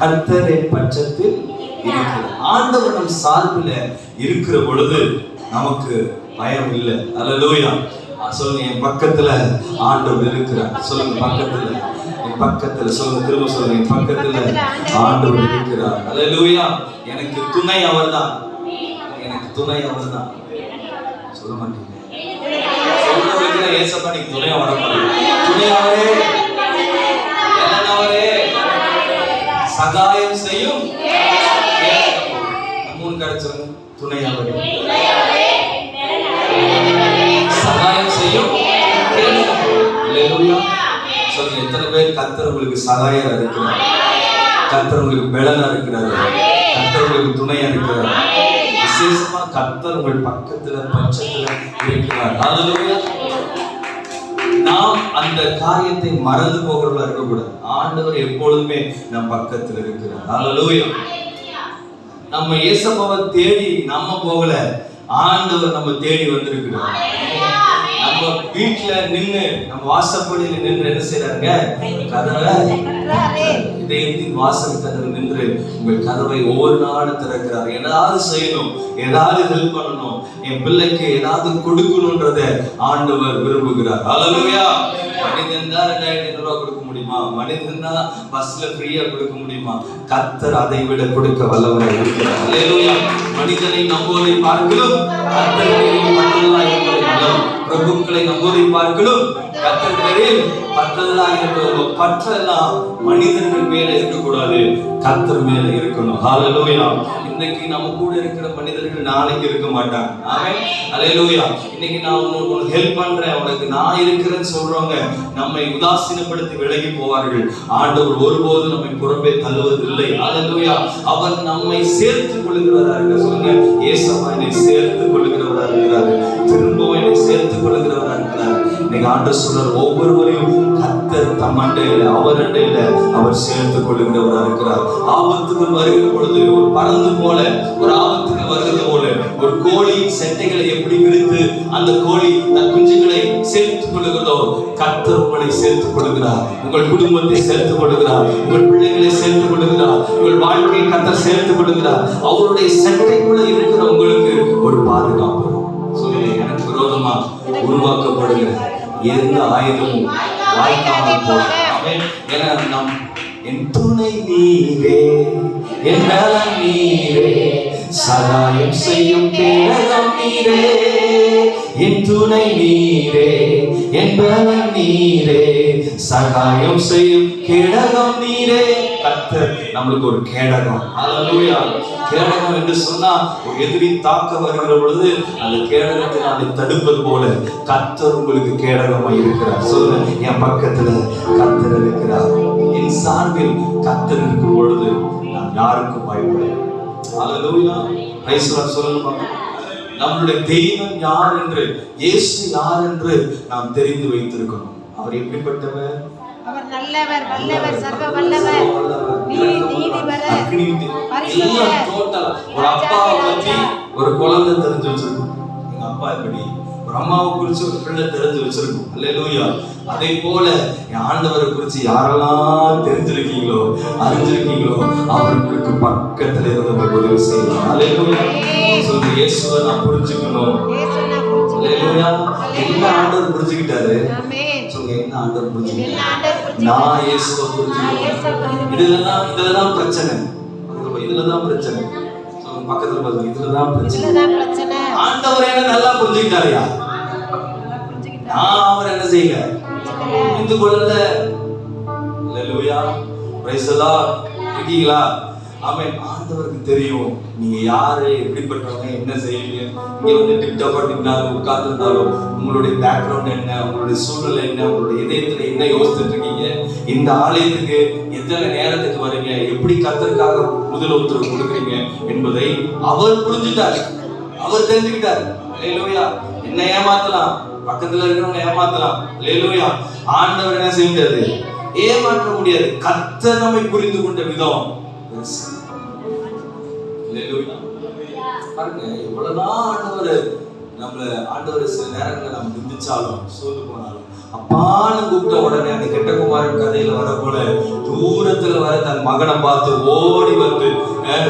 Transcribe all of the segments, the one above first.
கர்த்தரின் பட்சத்தில் இருக்கிறார். ஆண்டவர் நம் சார்பில் இருக்கிற பொழுது நமக்கு பயம் இல்லை. அல்லேலூயா. சொல்லுங்க, என் பக்கத்துல ஆண்டவர் இருக்கிறார். சொல்லுங்க, பக்கத்துல, என் பக்கத்துல. சொல்லுங்க, திரும்ப சொல்லுங்க, என் பக்கத்துல ஆண்டவர் இருக்கிறார். அல்லேலூயா. எனக்கு துணை அவர்தான், எனக்கு துணை அவர்தான். சொல்ல மாட்டீங்க? சொல்றவங்க ஏசப்பா நீங்க துணையா வரப்போறீங்க. துணையாவே, அவரே சகாயம் செய்யும். மூணு கிடைச்சவங்க துணையாவே சகாயம் செய்யும். சொல்லுங்க, எத்தனை பேர் கர்த்தர் உங்களுக்கு சகாயம் இருக்கிறார், கர்த்தர் உங்களுக்கு பலனா இருக்கிறார், கர்த்தர் உங்களுக்கு துணையா இருக்கிறார். விசேஷமா கர்த்தர் உங்கள் பக்கத்துல பட்சத்துல இருக்கிறார். அல்லேலூயா. நாம் அந்த காரியத்தை மறந்து போகிறவர்களா இருக்கக்கூடாது. ஆண்டவர் எப்பொழுதுமே நம் பக்கத்தில் இருக்கிறார். அல்லேலூயா. நம்ம இயேசுவை தேடி நம்ம போகல, ஆண்டவர் நம்ம தேடி வந்திருக்கிறார். நம்ம நம்ம வீட்டுல நின்று நம்ம வாசப்படியில நின்று என்ன செய்யறாங்க? கதவை, இதயத்தின் வாசல் கதவை நின்று உங்கள் கதவை ஒவ்வொரு நாளும் திறக்கிறார். ஏதாவது செய்யணும், ஏதாவது ஹெல்ப் பண்ணணும், என் பிள்ளைக்கு ஏதாவது கொடுக்கணும்ன்றத ஆண்டவர் விரும்புகிறார். ஹல்லேலூயா. மனிதன் தான் 2500 ரூபாய் கொடுக்க முடியுமா? மனிதன் தான் பஸ்ல ஃப்ரீயா கொடுக்க முடியுமா? கர்த்தர் அதை விட கொடுக்க வல்லவராய் இருக்கிறார். ஹல்லேலூயா. மனிதனை நம்புவதை பார்க்கலும் கர்த்தர் பேரில் பற்றுதலாய் இருப்பது நல்லது. பிரபுக்களை நம்புவதை பார்க்கலும் கர்த்தர் பேரில் பற்றுதலாய் இருப்பது. பற்றெல்லாம் மனிதர்கள் மேல இருக்கக்கூடாது, கர்த்தர் மேல இருக்கணும். ஹல்லேலூயா. இன்னைக்கு நம்ம கூட இருக்கிற மனிதர்கள் நாளைக்கு இருக்க மாட்டாங்க. ஆமென். ஹல்லேலூயா. இன்னைக்கு நான் உனக்கு ஹெல்ப் பண்றேன், உனக்கு நான் இருக்கிறேன்னு சொல்றவங்க நம்மை உதாசீனப்படுத்தி விலகி போவார்கள். ஆண்டவர் ஒருபோதும் நம்மை புறம்பே தள்ளுவதில்லை. ஹல்லேலூயா. அவர் நம்மை சேர்த்துக் கொள்கிறவரா இருக்க. சொல்லுங்க, இயேசுவா என்னை சேர்த்துக் கொள்கிறவரா இருக்கிறார், திரும்பவும் என்னை சேர்த்துக் கொள்கிறவரா இருக்கிறார். இன்னைக்கு ஆண்டவர் சொல்றார், ஒவ்வொருவரையும் கர்த்தர் தம் அண்டையில, அவர் அண்டையில அவர் சேர்த்துக் கொள்கிறவரா இருக்கிறார். ஆபத்துகள் வருகிற பொழுது ஒரு பறந்து போல, ஒரு ஆபத்துகள் வருகிறது போல, ஒரு கோழியின் செட்டைகளை எப்படி விரித்து அந்த கோழி தன் குஞ்சுகளை சேர்த்துக் கொள்கிறதோ, கர்த்தர் உங்களை சேர்த்துக் கொள்கிறார். உங்கள் குடும்பத்தை சேர்த்துக் கொள்கிறார், உங்கள் பிள்ளைகளை சேர்த்துக் கொள்கிறார், உங்கள் வாழ்க்கையை கர்த்தர் சேர்த்துக் கொள்கிறார். அவருடைய செட்டைக்குள்ள இருக்கிற உங்களுக்கு ஒரு பாதுகாப்பு. சொல்லுங்க, எனக்கு விரோதமா உருவாக்கப்படுகிற எந்த ஆயுதமும் வாய்க்காமல் போகும். ஏன்னா நம் என் துணை நீரே, என் பலன் நீரே, சகாயம் செய்யும் கேடகம் நீரே. என் துணை நீரே, என் பலன் நீரே, சகாயம் செய்யும் கேடகம் நீரே. கர்த்தர் நம்மளுக்கு ஒரு கேடகம். ஹல்லேலூயா. கேடகம் என்று சொன்னா ஒரு எதிரி தாக்க வருகிற பொழுது அந்த கேடகத்தை அதை தடுப்பது போல கர்த்தர் உங்களுக்கு கேடகமாய் இருக்கிறார். சொல்லுங்க, என் பக்கத்துல கர்த்தர் இருக்கிறார், என் சார்பில் கர்த்தர் இருக்கும் பொழுது நான் யாருக்கும் பயப்படுவேன். ஹல்லேலூயா. Praise the Lord. சொல்லுங்க, நம்மளுடைய தெய்வம் யார் என்று, இயேசு யார் என்று நாம் தெரிந்து வைத்திருக்கணும். அவர் எப்படிப்பட்டவர்? அவர் நல்லவர், வல்லவர், சர்வ வல்லவர், நீதிபரர், எல்லாம் டோட்டல். ஒரு அப்பாவை பத்தி ஒரு குழந்தை தெரிஞ்சு வச்சிருக்கும், எங்க அப்பா எப்படி, ஒரு அம்மாவை குறிச்சு ஒரு பிள்ளை தெரிஞ்சு வச்சிருக்கும். ஹல்லேலூயா. அதே போல என் ஆண்டவரை குறிச்சு யாரெல்லாம் தெரிஞ்சிருக்கீங்களோ, அறிஞ்சிருக்கீங்களோ, அவர்களுக்கு பக்கத்துல இருந்து உதவி செய்யணும். ஹல்லேலூயா. சொல்லுங்க, இயேசுவை நான் புரிஞ்சுக்கணும். ஹல்லேலூயா. என்ன ஆண்டவர் புரிஞ்சுக்கிட்டாரு? சொல்லுங்க, என்ன ஆண்டவர் புரிஞ்சுக்கிட்டாரு? நான் இயேசுவை புரிஞ்சுக்கணும். இதுலதான் பிரச்சனை. இதுலதான் பிரச்சனை. சொல்லுங்க, பக்கத்துல பாருங்க, இதுலதான் பிரச்சனை. ஆண்டவர் என்ன நல்லா புரிஞ்சுக்கிட்டாருயா, நான் அவர் என்ன செய்யல, புரிந்து கொள்ளல. ஹல்லேலூயா. Praise the Lord. இருக்கீங்களா? ஆமென். ஆண்டவருக்கு தெரியும் நீங்க யாரு, எப்படிப்பட்டவங்க, என்ன செய்வீங்க. இங்க வந்து டிப்டாப்பா நின்னாலும் உட்கார்ந்துருந்தாலும் உங்களுடைய பேக்ரவுண்ட் என்ன, உங்களுடைய சூழ்நிலை என்ன, உங்களுடைய இதயத்துல என்ன யோசிச்சுட்டு இருக்கீங்க, இந்த ஆலயத்துக்கு எத்தனை நேரத்துக்கு வரீங்க, எப்படி கர்த்தருக்காக முதல் உத்தரவு கொடுக்குறீங்க என்பதை அவர் புரிஞ்சுட்டார், அவர் தெரிஞ்சுக்கிட்டார். ஹல்லேலூயா. என்ன ஏமாத்தலாம், பக்கத்துல இருக்கிறவங்க ஏமாத்தலாம். ஹல்லேலூயா. ஆண்டவர் என்ன செய்ய முடியாது, ஏமாற்ற முடியாது. கர்த்தர் நம்மை புரிந்து கொண்ட விதம் பாருங்க. எவ்வளவுதான் ஆண்டவர் சில நேரங்களை நம்ம நிந்திச்சாலும் சோர்ந்து போனாலும் அப்பான்னு கூப்பிட்ட உடனே அந்த கெட்ட குமாரன் கதையில வர போல தூரத்துல வர தன் மகனை பார்த்து ஓடி வந்து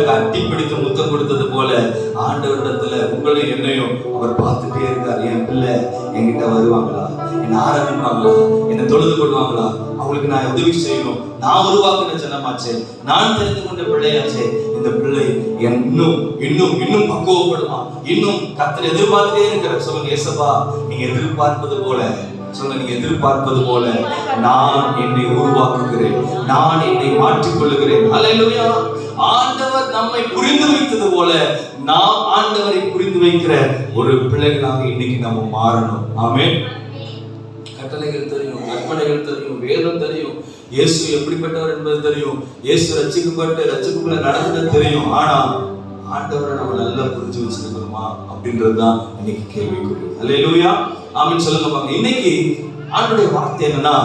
கட்டி பிடித்து முத்தம் கொடுத்தது போல ஆண்டவரிடத்துல உங்களையும் என்னையும் அவர் பார்த்துட்டே இருக்கார். என் பிள்ளை என்கிட்ட வருவாங்களா, என்னை ஆராதிப்பாங்களா, என்னை தொழுது கொள்வாங்களா, அவங்களுக்கு நான் உதவி செய்யணும், நான் உருவாக்குன ஜனமாச்சே, நான் தெரிந்து கொண்ட பிள்ளையாச்சே, இந்த பிள்ளை இன்னும் இன்னும் இன்னும் பக்குவப்படுமா, இன்னும் கர்த்தர் எதிர்பார்த்துட்டே இருக்கிற. சொல்லுங்க, இயேசுவா நீங்க எதிர்பார்ப்பது போல, சொல்லுங்க, நீங்க எதிர்பார்ப்பது போல நான் என்னை உருவாக்குகிறேன், நான் என்னை மாற்றிக் கொள்ளுகிறேன். ஹல்லேலூயா. ஆண்டவர் நம்மை புரிந்து வைத்தது போல நாம் ஆண்டவரை புரிந்து வைக்கிற ஒரு பிள்ளைகளாக இன்னைக்கு நம்ம மாறணும். ஆமென். கட்டளைகள் தெரியும், கற்பனைகள் தெரியும், வேதம் தெரியும், இயேசு எப்படிப்பட்டவர் என்பது தெரியும், இயேசு ரட்சிக்கப்பட நடந்தது தெரியும். ஆனா ஆண்டவரை நம்ம நல்லா புரிஞ்சு வச்சிருக்கணுமா அப்படின்றதுதான் இன்னைக்கு கேள்விக்குறி. ஹல்லேலூயா. ஆமென். சொல்லுங்க பாருங்க. இன்னைக்கு ஆண்டவருடைய வார்த்தை என்னன்னா,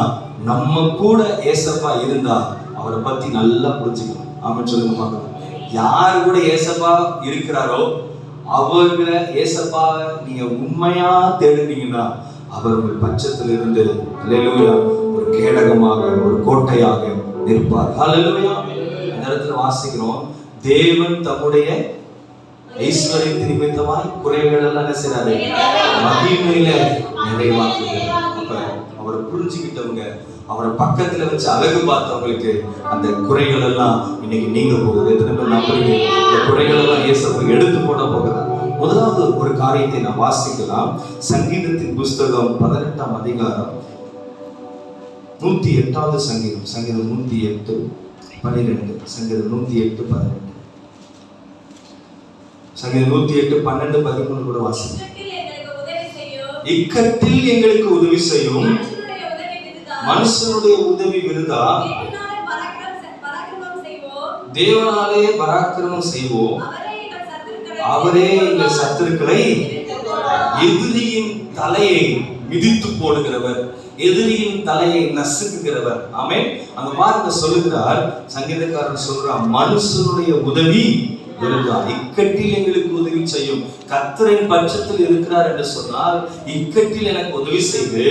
நம்ம கூட ஏசப்பா இருந்தா அவரை பத்தி நல்லா புரிஞ்சுக்கணும். ஆமென். சொல்லுங்க பாருங்க. யாரு கூட ஏசப்பா இருக்கிறாரோ அவர்களை, ஏசப்பாவை நீங்க உண்மையா தேடுனீங்கன்னா அவர் உங்கள் பட்சத்தில் இருந்து அல்லேலூயா ஒரு கேடகமாக ஒரு கோட்டையாக நிற்பார். ஹல்லேலூயா. இந்த இடத்துல வாசிக்கிறோம், தேவன் தம்முடைய ஐஸ்வர்யத்தின் நிமித்தமாய் குறைகள் எல்லாம் என்ன செய்றாரு? மகிமையில நிறைவாக்குகிறார். அப்ப அவரை புரிஞ்சுக்கிட்டவங்க, அவரை பக்கத்துல வச்சு அழகு பார்த்தவங்களுக்கு அந்த குறைகள் எல்லாம் இன்னைக்கு நீங்க போகுது. எத்தனை பேர் நம்புறீங்க? இந்த குறைகள் எல்லாம் இயேசு எடுத்து போட போகிறார். முதலாவது ஒரு காரியத்தை நாம் வாசிக்கலாம். சங்கீதத்தின் புஸ்தகம் 18ஆம் அதிகாரம் 108வது சங்கீதம். சங்கீதம் 108:12. சங்கீதம் 108:12. சங்கீதம் 108:12-13 கூட வாசிக்கலாம். இக்கட்டில் எங்களுக்கு உதவி செய்யும், மனுஷனுடைய உதவி விருதா, தேவனாலே பராக்கிரமம் செய்வோம், அவரே எங்கள் சத்துருக்களை எதிரியின் தலையை மிதித்து போடுகிறவர், எதிரியின் தலையை நசுக்குகிறவர். ஆமென். அங்க பாருங்க சொல்லுகிறார், சங்கீதக்காரன் சொல்றான், மனுஷனுடைய உதவி விருதா, இக்கட்டில் எங்களுக்கு உதவி செய்யும். கர்த்தரின் பட்சத்தில் இருக்கிறார் என்று சொன்னால் இக்கட்டில் எனக்கு உதவி செய்து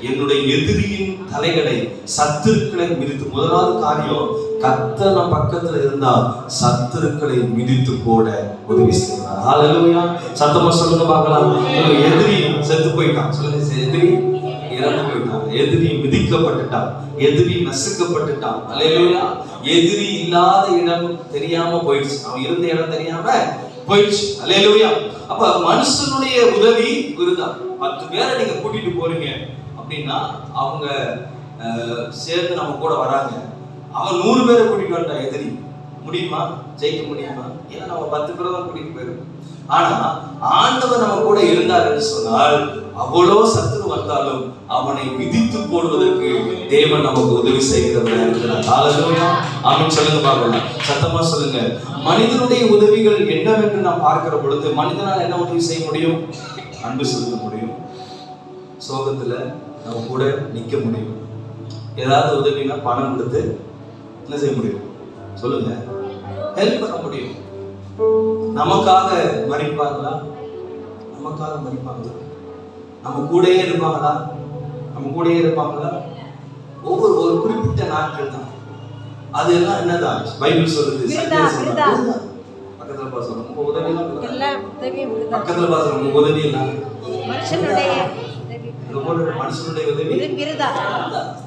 என்னுடைய எதிரியின் தலைகளை சத்துருக்களை மிதித்து. முதலாவது காரியம், கர்த்தர் நம் பக்கத்துல இருந்தா சத்துருக்களை மிதித்து போட உதவி செய்வார். ஹல்லேலூயா. சத்தமா சொல்லுங்க பார்க்கலாம். எதிரி செத்து போயிட்டான், சொல்லுங்க, எதிரி இறந்து போயிட்டான், எதிரி மிதிக்கப்பட்டுட்டான், எதிரி நசுக்கப்பட்டுட்டான். ஹல்லேலூயா. எதிரி இல்லாத இடம் தெரியாம போயிடுச்சு, அவன் இருந்த இடம் தெரியாம போயிடுச்சு. ஹல்லேலூயா. அப்ப மனுஷனுடைய உதவி விருதா. 10 பேரை நீங்க கூட்டிட்டு போறீங்க அப்படின்னா அவங்க சேர்ந்து நம்ம கூட வராங்க. அவன் 100 பேரை கூட்டிட்டு வந்துட்டான், எதிரி முடியுமா? ஜெயிக்க முடியுமா? ஏன்னா நம்ம 10 பேரை தான் கூட்டிட்டு போயிடும். ஆனா ஆண்டவர் நம்ம கூட இருந்தார் என்று சொன்னால் அவ்வளோ சத்துரு வந்தாலும் அவனை மிதித்து போடுவதற்கு தேவன் நமக்கு உதவி செய்கிறவராக இருக்கிறார். ஹல்லேலூயா. ஆமென் சொல்லுங்க பார்க்கலாம். சத்தமா சொல்லுங்க. மனிதனுடைய உதவிகள் என்னவென்று நாம் பார்க்கிற பொழுது மனிதனால் என்ன உதவி செய்ய முடியும்? அன்பு செலுத்த முடியும், சோகத்துல நம்ம கூட நிக்க முடியும், ஏதாவது உதவினா பணம் கொடுத்து என்ன செய்ய முடியும்? சொல்லுங்க, ஹெல்ப் பண்ண முடியும். நமக்காக மறிப்பாங்களா? நமக்காக மறிப்பாங்களா? நம்ம கூடயே இருப்பாங்களா? நம்ம கூடயே இருப்பாங்களா? ஒரு குறிப்பிட்ட நாட்கள் தான். அது எல்லாம் என்னதான் பைபிள் சொல்லுது? பக்கத்துல பாசம் உங்க உதவி எல்லாம் பக்கத்துல பாசம் உங்க உதவி எல்லாம் மனுஷனுடைய உதவி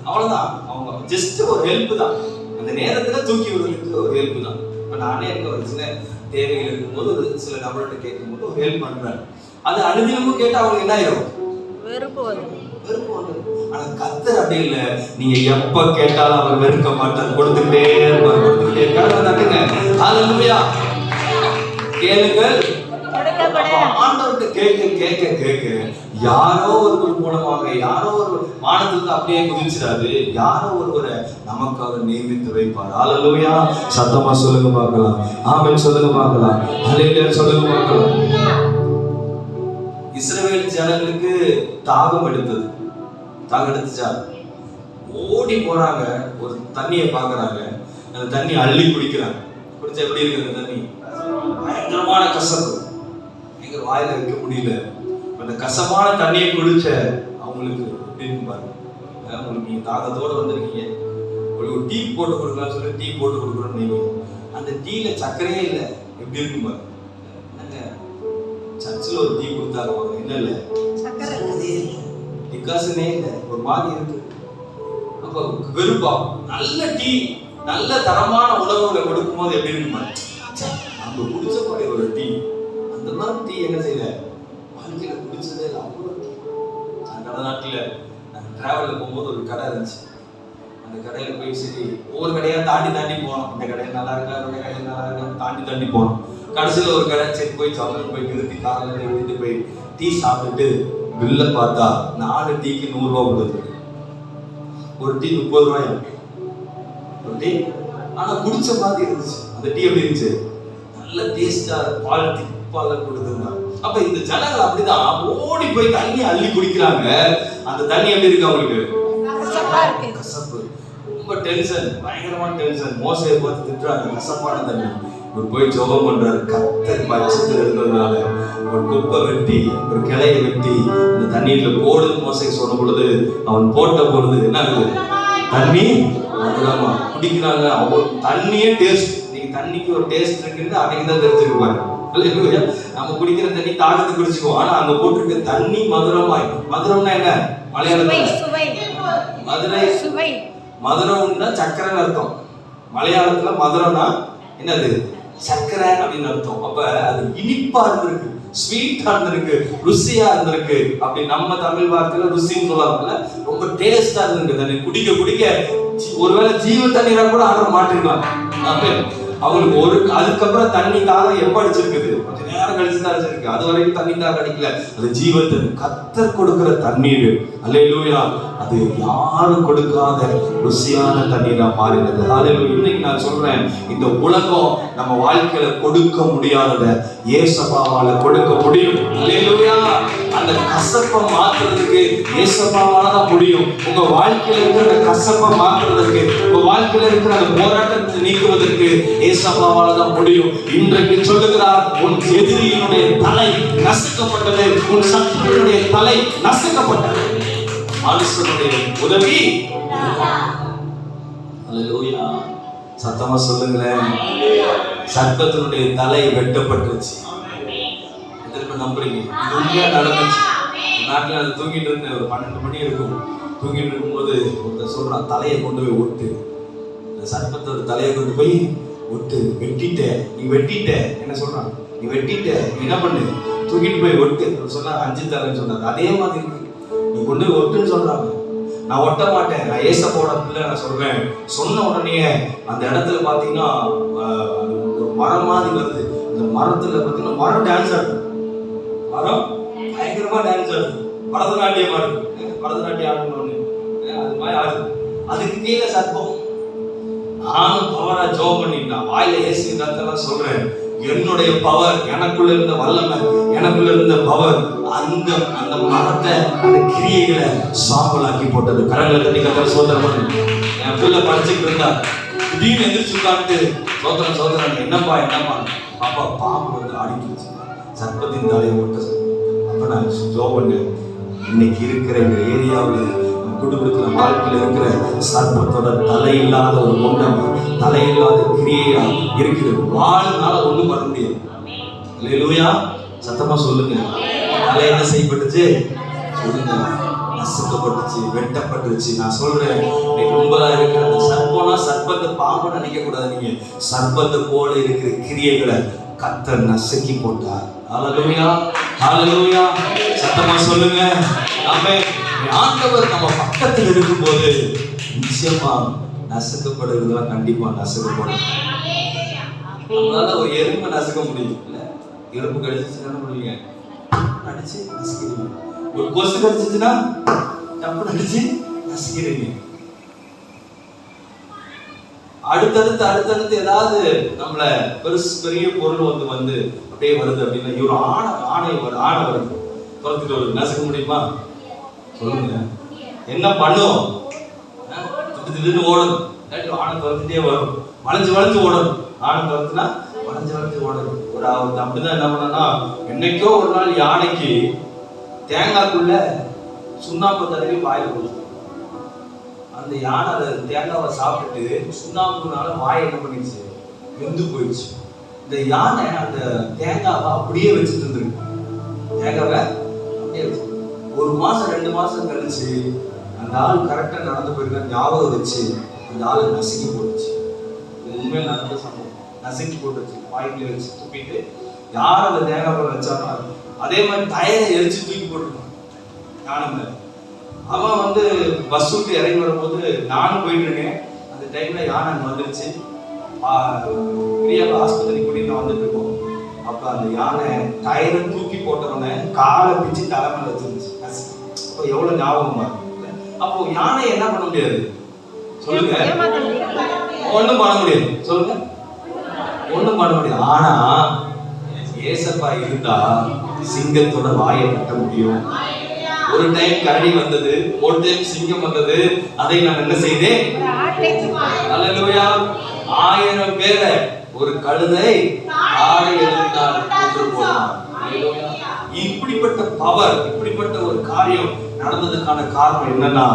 அவ்வளவுதான். அவங்க ஜஸ்ட் ஒரு ஹெல்ப் தான். அந்த நேரத்துல தூக்கி விடுறதுக்கு ஒரு ஹெல்ப் தான். இப்ப நானே எனக்கு ஒரு சின்ன தேவைகள் இருக்கும்போது ஒரு சில நபர்கிட்ட கேட்கும் போது ஒரு ஹெல்ப் பண்றேன். அது அனுதினமும் கேட்டா அவங்க என்ன ஆயிரும்? வெறுப்பு வரும். ஆனா கர்த்தர் அப்படி இல்ல. நீங்க எப்ப கேட்டாலும் அவர் வெறுக்க மாட்டார், கொடுத்துட்டே இருப்பார், கொடுத்துட்டே இருக்காங்க. ஹல்லேலூயா. கேளுங்கள், ஆண்டவர்கிட்ட கேட்க கேட்க கேட்க யாரோ ஒருவர் மூலமாக யாரோ ஒரு வானத்திலிருந்து அப்படியே குதிச்சிடாது, யாரோ ஒருவரை நமக்காக நியமித்து வைப்பார். ஹல்லேலூயா. சத்தமா சொல்லுங்க பார்க்கலாம். ஆமென் சொல்லுங்க பார்க்கலாம். ஹல்லேலூயா சொல்லுங்க பார்க்கலாம். இஸ்ரவேல் ஜனங்களுக்கு தாகம் எடுத்தது. தாகம் எடுத்துச்சா? ஓடி போறாங்க, ஒரு தண்ணியை பாக்குறாங்க, அந்த தண்ணி அள்ளி குடிக்கிறாங்க. குடிச்சா எப்படி இருக்கு அந்த தண்ணி? பயங்கரமான கசப்பு, எங்க வாயில வைக்க முடியல. அந்த கசப்பான தண்ணியை குடிச்ச அவங்களுக்கு எப்படி பாருங்க. உங்களுக்கு நீங்க தாகத்தோட வந்திருக்கீங்க, உங்களுக்கு ஒரு டீ போட்டு கொடுக்கலாம்னு சொல்லி டீ போட்டு கொடுக்குறோம். நீங்க அந்த டீல சர்க்கரையே இல்லை, எப்படி இருக்கும் பாருங்க. சர்ச்சில் ஒரு டீ கொடுத்தாங்க, என்ன இல்லை, டிகாசனே இல்லை, ஒரு மாதிரி இருக்கு. அப்போ வெறுப்பா. நல்ல டீ, நல்ல தரமான உணவுகளை கொடுக்கும் போது எப்படி இருக்குமா? நம்ம குடிச்சக்கூடிய ஒரு டீ, அந்த மாதிரி டீ என்ன செய்யல, வாழ்க்கையில குடிச்சதே இல்லை. அவ்வளோ டீ. கடை நாட்டில் டிராவலில் போகும்போது ஒரு கடை இருந்துச்சு. அந்த கடையில் போய் சரி ஒவ்வொரு கடையா தாண்டி தாண்டி போனோம். இந்த கடையில் நல்லா இருக்கா, இந்த கடையில் நல்லா இருக்கா, தாண்டி தாண்டி போனோம். கடைசியில் ஒரு கடை சரி போய் சமையல் போய் நிறுத்தி காலையில் நிறுத்திட்டு போய் டீ சாப்பிட்டுட்டு பில்லை பார்த்தா 4 டீக்கு 100 ரூபா கொடுத்து. ஒரு டீ 30 ரூபாயா ஒரு டீ. ஆனா குடிச்ச மாதிரி இருந்துச்சு. அந்த டீ எப்படி இருந்துச்சு? நல்ல டேஸ்டா, பால் திப்பால கொடுத்துருந்தாங்க. அப்ப இந்த ஜனங்கள் அப்படிதான் ஓடி போய் தண்ணி அள்ளி குடிக்கிறாங்க. அந்த தண்ணி எப்படி இருக்கு அவங்களுக்கு? கசப்பு. ரொம்ப டென்ஷன், பயங்கரமான டென்ஷன். மோசையை பார்த்து திட்டுறாங்க, கசப்பான தண்ணி. இவர் போய் ஜெபம் பண்றாரு. கர்த்தர் பட்சத்தில் இருந்ததுனால ஒரு கொப்பை வெட்டி ஒரு கிளையை வெட்டி அந்த தண்ணீர்ல போடுன்னு மோசே சொன்ன பொழுது அவன் போட்ட பொழுது என்ன ஆகுது? தண்ணி மதுரமா குடிக்கிறாங்க. அவங்க தண்ணியே டேஸ்ட். நீங்க தண்ணிக்கு ஒரு டேஸ்ட் இருக்குன்னு அன்னைக்கு தான் தெரிஞ்சிருப்பாரு. நம்ம குடிக்கிற தண்ணி தாகத்தை குடிச்சுக்குவோம். ஆனா அங்க போட்டிருக்க தண்ணி மதுரமாய். மதுரம்னா என்ன? மலையாளத்துல மதுரம்னா சக்கரைன்னு அர்த்தம். மலையாளத்துல மதுரம்னா என்னது? சக்கரை அப்படின்னு அர்த்தம். அப்ப அது இனிப்பா இருந்திருக்கு, ஸ்வீட்டா இருந்திருக்கு, ருசியா இருந்திருக்கு. அப்படி நம்ம தமிழ் வார்த்தையில ருசின்னு சொல்லுவாங்கல்ல, ரொம்ப டேஸ்டா இருந்திருக்கு. தண்ணி குடிக்க குடிக்க ஒருவேளை ஜீவ தண்ணீரா கூட ஆர்டர் மாட்டிருக்கலாம். அவங்களுக்கு ஒரு அதுக்கப்புறம் தண்ணி தாகம் எப்ப அடிச்சிருக்குது? கொஞ்ச நேரம் கழிச்சு தான் அடிச்சிருக்கு. அது வரைக்கும் தண்ணி தாகம் அடிக்கல. அது ஜீவத்தன் கர்த்தர் கொடுக்கிற தண்ணீர். அல்லேலூயா. அது யாரும் கொடுக்காத ருசியான தண்ணீரா மாறினது. அல்லேலூயா. இன்னைக்கு நான் சொல்றேன், இந்த உலகம் நம்ம வாழ்க்கையில கொடுக்க முடியாதத இயேசுவால கொடுக்க முடியும். அல்லேலூயா. அந்த கசப்பை மாத்துறதுக்கு இயேசுவால தான் முடியும். உங்க வாழ்க்கையில இருக்கிற அந்த கசப்பை மாத்துறதுக்கு, உங்க வாழ்க்கையில இருக்கிற அந்த போராட்டத்தை நீக்குவதற்கு இயேசுவால தான் முடியும். இன்றைக்கு சொல்லுகிறார், உன் எதிரியினுடைய தலை நசுக்கப்பட்டது, உன் சத்துருவினுடைய தலை நசுக்கப்பட்டது. மனுஷனுடைய உதவி. அல்லேலூயா. சத்தமா சொல்லுங்களேன். சர்ப்பத்தினுடைய தலை வெட்டப்பட்டுருச்சு. எத்தனை நம்புறீங்க? இது உண்மையா நடந்துச்சு. நாட்டில் அது தூங்கிட்டு இருந்தேன். ஒரு 12 மணி இருக்கும். தூங்கிட்டு இருக்கும்போது ஒருத்தர் சொல்றான், தலையை கொண்டு போய் ஒட்டு. இந்த சர்ப்பத்தோட தலையை கொண்டு போய் ஒட்டு. வெட்டிட்ட, நீ வெட்டிட்ட. என்ன சொல்றான்? நீ வெட்டிட்ட, நீ என்ன பண்ணு? தூக்கிட்டு போய் ஒட்டு சொன்னா 5 தரேன்னு சொன்னாங்க. அதே மாதிரி நீ கொண்டு போய் ஒட்டுன்னு சொல்றாங்க. நான் ஒட்ட மாட்டேன், நான் ஏசப்போட பிள்ளை. நான் சொல்றேன். சொன்ன உடனே அந்த இடத்துல பாத்தீங்கன்னா ஒரு மரம் மாதிரி வருது. அந்த மரத்துல பாத்தீங்கன்னா மரம் டான்ஸ் ஆடுது. மரம் பயங்கரமா டான்ஸ் ஆடுது. பரதநாட்டியம் ஆடுது. பரதநாட்டியம் ஆடணும்னு அது மாதிரி ஆடுது. அதுக்கு கீழே சர்ப்பம். நானும் பவரா ஜோம் பண்ணிட்டேன். வாயில ஏசி கத்தெல்லாம் சொல்றேன், என்னுடைய பவர், எனக்குள்ள இருந்த வல்லமை, எனக்குள்ள இருந்த பவர் அந்த அந்த மரத்தை, அந்த கிரியைகளை சாம்பலாக்கி போட்டது. கரங்களை தட்டி கத்தர சோதனை பண்ணு. என் பிள்ளை படிச்சுட்டு இருந்தா திடீர்னு எந்திரிச்சு உட்காந்துட்டு சோதனை சோதனை, என்னப்பா என்னப்பா? பாப்பா பாம்பு வந்து ஆடிட்டு சர்ப்பத்தின் தலையை ஓட்ட. அப்ப நான் ஜோம் பண்ணேன், இன்னைக்கு இருக்கிற இந்த ஏரியாவில் குடும்பத்துல வாழ்க்கையில் இருக்கிற சர்ப்பத்தோட தலையில்லாத ஒரு முண்டம், தலையில்லாத கிரியையா இருக்குது. வாழ்நாள ஒண்ணும் பண்ண முடியாது. அல்லேலூயா. சத்தமா சொல்லுங்க. தலை என்ன செய்யப்பட்டுச்சு? சொல்லுங்க. நசுக்கப்பட்டுச்சு, வெட்டப்பட்டுச்சு. நான் சொல்றேன், இன்னைக்கு கும்பலா இருக்கிற அந்த சர்ப்பம்னா சர்ப்பத்தை பாம்பு நினைக்க கூடாது. நீங்க சர்ப்பத்தை போல இருக்கிற கிரியைகளை கர்த்தர் நசுக்கி போட்டார். ஹல்லேலூயா, ஹல்லேலூயா. சத்தமா சொல்லுங்க. ஆமென். ஆண்டவர் நம்ம பக்கத்தில் இருக்கும்போது நிச்சயமா நசுக்கப்படுறதுலாம் கண்டிப்பா நசுக்கப்படும். நம்மளால ஒரு எறும்பை நசுக்க முடியும் இல்ல? எறும்பு கடிச்சிச்சுன்னா என்ன பண்ணுவீங்க? அடிச்சு நசுக்கிறீங்க. ஒரு கொசு கடிச்சிச்சுன்னா தப்பு அடிச்சு நசுக்கிறீங்க. அடுத்தடுத்து ஏதாவது நம்மள பெரிய பொருள் வந்து அப்படியே வருது அப்படின்னா, இவரு ஆணை வருது துரத்துட்டு வருது, நசுக்க முடியுமா? சொல்லுங்க. என்ன பண்ணும்? திடீர்னு ஓடணும். ஆணை துரத்துட்டே வரும். வளைஞ்சு ஓடணும். ஆணை துரத்துனா வளைஞ்சு ஓடணும். ஒரு அப்படிதான் என்ன பண்ணா, என்னைக்கோ ஒரு நாள் யானைக்கு தேங்காய்க்குள்ள சுண்ணாம்பு தடவி வாயில் போச்சு. அந்த யானை அதை தேங்காவை சாப்பிட்டுட்டு சுண்ணாம்புனால வாயை என்ன பண்ணிடுச்சு? வெந்து போயிடுச்சு. இந்த யானை அந்த தேங்காவை அப்படியே வச்சுட்டு இருந்திருக்கு. தேங்காவை அப்படியே வச்சு 1 மாசம் 2 மாசம் கழிச்சு அந்த ஆள் கரெக்டா நடந்து போயிருக்க ஞாபகம் வச்சு அந்த ஆளை நசுக்கி போட்டுச்சு. உண்மையில நடந்த சம்பவம். நசுக்கி போட்டுச்சு, வாய்க்குள்ளே வச்சு துப்பிட்டு. யார் அந்த தேங்காய் பழம் வச்சாலும் அதே மாதிரி டயரை எரிச்சு தூக்கி போட்டுருக்கான் யானை மேல. அவன் வந்து பஸ் விட்டு இறங்கி வரும்போது நானும் போயிட்டு இருக்கேன். அந்த டைம்ல யானை வந்துருச்சு. பெரியாவை ஆஸ்பத்திரி கூட்டிட்டு வந்துட்டு இருக்கோம். அப்ப அந்த யானை டயரை தூக்கி போட்டவன காலை பிச்சு தலைமையில வச்சிருந்துச்சு. அப்போ எவ்வளவு ஞாபகமா இருக்கு. அப்போ யானை என்ன பண்ண முடியாது? சொல்லுங்க. ஒண்ணும் பண்ண முடியாது. சொல்லுங்க. ஒண்ணும் பண்ண முடியாது. ஆனா ஏசப்பா இருந்தா சிங்கத்தோட வாயை கட்ட முடியும். ஒரு டைம் கரடி வந்தது, ஒரு டைம் சிங்கம் வந்தது. அதை நான் என்ன செய்தேன்? அல்லேலூயா. 1000 பேரை ஒரு கழுதை ஆடை எடுத்தால் கொன்று போனார். பவர், இப்படிப்பட்ட ஒரு காரியம் நடந்ததுக்கான காரணம் என்னன்னா,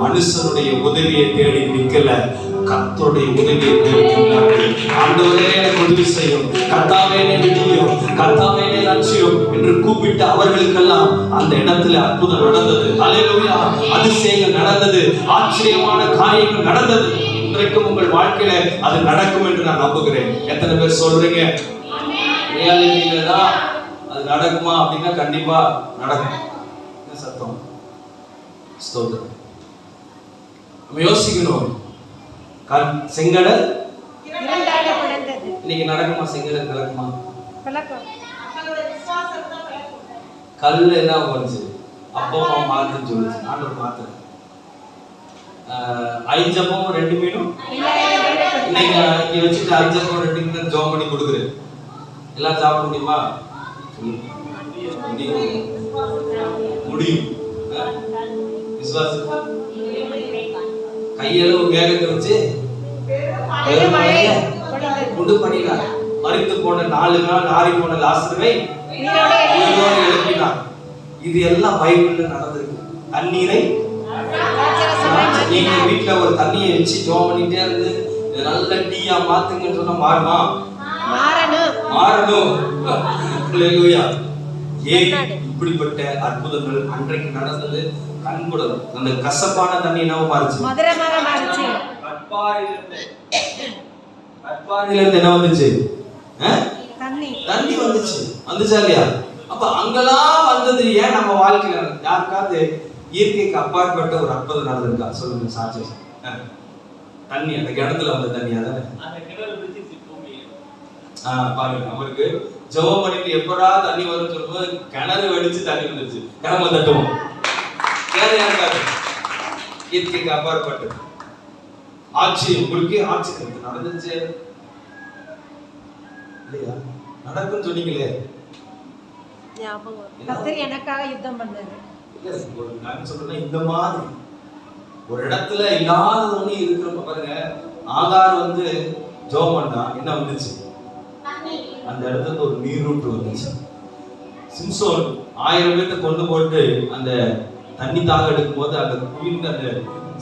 மனுஷனுடைய உதவியை தேடி நிக்கல, கர்த்தருடைய உதவியை தேடி நின்றார்கள். ஆண்டவரே எனக்கு உதவி செய்யும், கர்த்தாவே என்னை விடியும், கர்த்தாவே என்னை ரட்சியும் என்று கூப்பிட்டு அவர்களுக்கெல்லாம் அந்த இடத்துல அற்புதம் நடந்தது. ஹல்லேலூயா! அதிசயங்கள் நடந்தது, ஆச்சரியமான காரியங்கள் நடந்தது. இன்றைக்கும் உங்கள் வாழ்க்கையில அது நடக்கும் என்று நான் நம்புகிறேன். எத்தனை பேர் சொல்றீங்க ரியாலிட்டியில தான் அது நடக்குமா அப்படின்னா கண்டிப்பா நடக்கும். சத்தம் ஸ்தோத்திரம். நம்ம யோசிக்கணும், செங்கடல் இன்னைக்கு நடக்குமா? செங்கடல் நடக்குமா? கல்லு என்ன வந்துச்சு? அப்பா மாத்துன்னு சொல்லுச்சு, ஆண்டவர் மாத்துற. 5 அப்பமும் 2 மீனும் இன்னைக்கு இங்க வச்சுட்டு 5 அப்பம் 2 மீனும் ஜோம் பண்ணி கொடுக்குறேன். எல்லாம் சாப்பிட முடியுமா? முடியும். விசுவாசம் கையளவு மேகத்தை வச்சு உண்டு பண்ணினார். மரித்து போன 4 நாள் நாரி போன லாசருவை உயிரோடு எழுப்பினார். இது எல்லாம் பைபிள்ல நடந்திருக்கு. தண்ணீரை நீங்க வீட்டுல ஒரு தண்ணியை வச்சு ஜோம் பண்ணிட்டே இருந்து நல்ல டீயா மாத்துங்கன்னு சொன்னா மாறுமா? மாறணும். ஹல்லேலூயா! இப்படிப்பட்ட அற்புதங்கள் அன்றைக்கு நடந்தது. கண்குடம் அந்த கசப்பான தண்ணி என்னவோ மாறிச்சு, மதுரமாக மாறிச்சு. கற்பாறையிலிருந்து என்ன வந்துச்சு? தண்ணி வந்துச்சு. வந்துச்சா இல்லையா? அப்ப அங்கெல்லாம் வந்தது ஏன் நம்ம வாழ்க்கையில யாருக்காவது இயற்கைக்கு அப்பாற்பட்ட ஒரு அற்புதம் நடந்திருக்கா? சொல்லுங்க சாட்சி. தண்ணி அந்த கிணத்துல வந்த தண்ணி அதானே? பாருங்க, அவருக்கு ஜெபம் பண்ணிட்டு எப்படா தண்ணி வரும்னு சொல்லும்போது கிணறு வெடிச்சு தண்ணி வந்துருச்சு. கிணறு தட்டுவோம். இயற்கைக்கு அப்பாற்பட்டது. ஆச்சரியம், உங்களுக்கு ஆச்சரியம் நடந்துச்சு இல்லையா? நடக்கும் சொன்னீங்களே, எனக்காக யுத்தம் பண்ணாரு. நான் சொல்றேன், இந்த மாதிரி ஒரு இடத்துல இல்லாத ஒண்ணு இருக்கிறப்ப பாருங்க, ஆகார் வந்து ஜெபம் பண்ணா என்ன வந்துச்சு? அந்த இடத்துல ஒரு நீரூற்று வந்துச்சு. சிம்சோன் 1000 பேர்த்த கொண்டு போட்டு அந்த தண்ணி தாக எடுக்கும் போது அந்த குவிந்த அந்த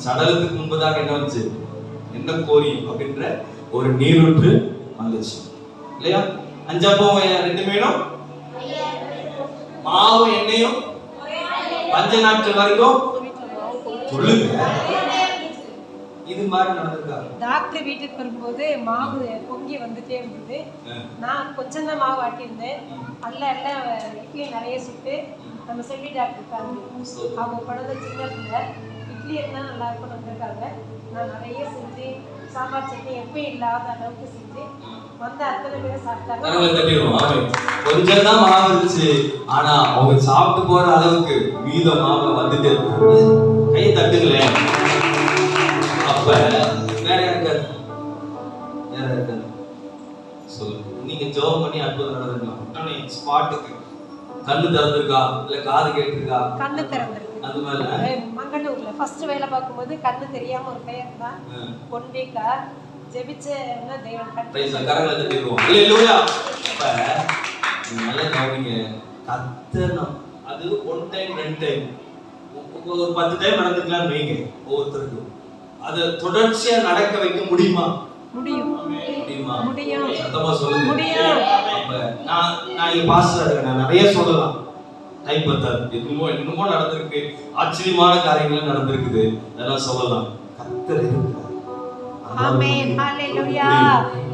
சடலத்துக்கு முன்பதாக என்ன வந்துச்சு? என்ன கோரி அப்படின்ற ஒரு நீரூற்று வந்துச்சு இல்லையா? 5 அப்பம் 2 மீனும் மாவு எண்ணெயும் 5 நாட்கள் வரைக்கும். சொல்லுங்க, இது மாதிரி நடந்திருக்கா? டாக்டர் வீட்டுக்கு வரும்போது மாவு பொங்கி வந்துட்டே இருந்தது. நான் கொஞ்சம் தான் மாவு ஆட்டியிருந்தேன். எல்லாம் இட்லி நிறைய சுட்டு நம்ம செல்வி டாக்டர் இருக்காங்க, அவங்க குழந்தை சின்ன பிள்ளை, இட்லி இருந்தால் நல்லா இருக்கும் வந்திருக்காங்க. நான் நிறைய செஞ்சு சாம்பார் சட்னி எப்பயும் இல்லாத அளவுக்கு செஞ்சு வந்த அத்தனை பேரை சாப்பிட்டாங்க. கொஞ்சம் தான் மாவு இருந்துச்சு, ஆனா அவங்க சாப்பிட்டு போற அளவுக்கு மீத மாவு வந்துட்டே இருக்கு. கையை தட்டுங்களே. அப்ப வேற இருக்காது, வேற இருக்காது. சொல்லுங்க, நீங்க ஜெபம் பண்ணி அற்புதம் நடந்துருக்கலாம். உடனே ஸ்பாட்டுக்கு கண்ணு திறந்திருக்கா, இல்ல காது கேட்டிருக்கா? கண்ணு திறந்திருக்கு. அது மாதிரி மங்கனூர்ல ஃபர்ஸ்ட் வேலை பார்க்கும்போது கண்ணு தெரியாம ஒரு பையன் தான் கொண்டேக்கா ஜெபிச்ச தேவன் கரங்களை தட்டிடுவோம். ஹல்லேலூயா! அப்ப நல்ல கவனிங்க, கத்தணும். அது 1 டைம் 2 டைம் ஒரு 10 டைம் நடந்துக்கலாம்னு வைங்க ஒவ்வொருத்தருக்கும். அதை தொடர்ச்சியா நடக்க வைக்க முடியுமா? முடியுமா? முடியும். சத்தமா சொல்லுங்க. முடியும். நான் இங்க பாஸ்டரா இருக்கேன், நான் நிறைய சொல்லலாம், டைம் பத்தாது. என்னமோ நடந்திருக்கு, ஆச்சரியமான காரியங்கள் நடந்திருக்குது, அதெல்லாம் சொல்லலாம். கர்த்தர் இருக்கிறார். ஆமென். ஹல்லேலூயா!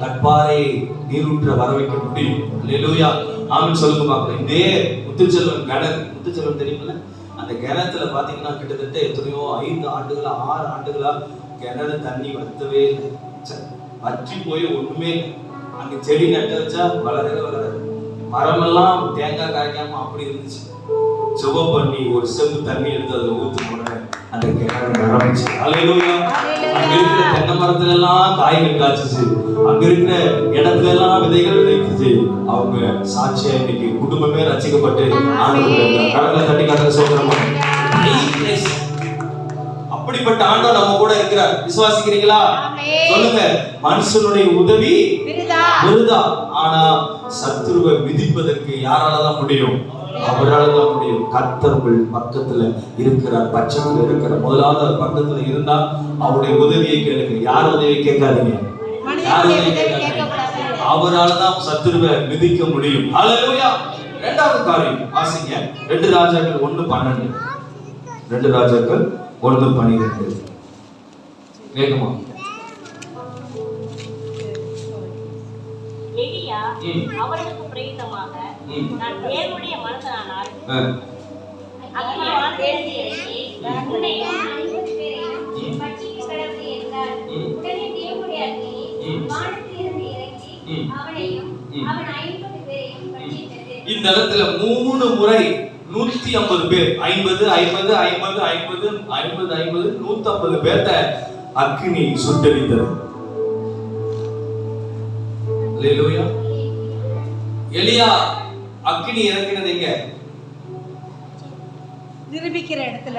கற்பாறை நீரூற்ற வர வைக்க முடியும். ஹல்லேலூயா! ஆமென் சொல்லுங்க பாப்போம். இதே முத்துச்செல்வன் கிணறு, முத்துச்செல்வன் தெரியுமில்ல? அந்த கிணத்துல பாத்தீங்கன்னா கிட்டத்தட்ட எத்தனையோ 5 ஆண்டுகளா 6 ஆண்டுகளா கிணறு தண்ணி வத்தவே இல்லை, வற்றி போய் ஒண்ணுமே இல்லை. அங்க செடி நட்டு வச்சா வளரவே வளராது, மரமெல்லாம் தேங்காய் காய்க்காம அப்படி இருந்துச்சு. ஜெபம் பண்ணி ஒரு செம்பு தண்ணி எடுத்து அதுல ஊத்து போன அந்த கிணறு நிரம்பிச்சு. ஹல்லேலூயா! அங்க இருக்கிற தென்னை மரத்துல எல்லாம் காய்கள் காய்ச்சிச்சு, அங்க இருக்கிற இடத்துல எல்லாம் விதைகள் விதைத்துச்சு. அவங்க சாட்சியா இன்னைக்கு குடும்பமே ரசிக்கப்பட்டு ஆண்டவருடைய கடலை தட்டி கட்ட சொல்றோம். அப்படிப்பட்ட ஆண்டவர் நம்ம கூட இருக்கிறார். விசுவாசிக்கிறீங்களா? சொல்லுங்க. மனுஷனுடைய உதவி விருதா, ஆனா சத்துருவை மிதிப்பதற்கு யாரால தான் முடியும்? அவரால் தான் முடியும். கர்த்தர் உங்கள் பக்கத்துல இருக்கிறார், பட்சத்துல இருக்கிற முதலாவது பக்கத்துல இருந்தா அவருடைய உதவியை கேளுங்க. யார் உதவியை கேட்காதீங்க, யார் உதவியை கேட்காதீங்க. அவரால் தான் சத்துருவை மிதிக்க முடியும். ஹல்லேலூயா. இரண்டாவது காரியம் வாசிங்க, 2 ராஜாக்கள் 1:12. 2 ராஜாக்கள் 1:12. வேகமா. எலியா அவர்களுக்கு பிரேரிதமாக, நான் தேவனுடைய மனுஷனானால் அக்கினி வானத்திலிருந்து இறங்கி உன்னையும் 50 பேரையும் பட்சிக்க கடவுது என்றார். உடனே தேவனுடைய அக்கினி வானத்திலிருந்து இறங்கி அவனையும் அவன் 50 பேரையும் பட்சித்தது. இந்த இடத்துல 3 முறை 150 பேர், 50 50 50 50 50 50 150 பேர்த்த அக்கினி சுட்டெரித்தது. அல்லேலூயா. எலியா அக்கினி இறங்கினது எங்க? நிரூபிக்கிற இடத்துல,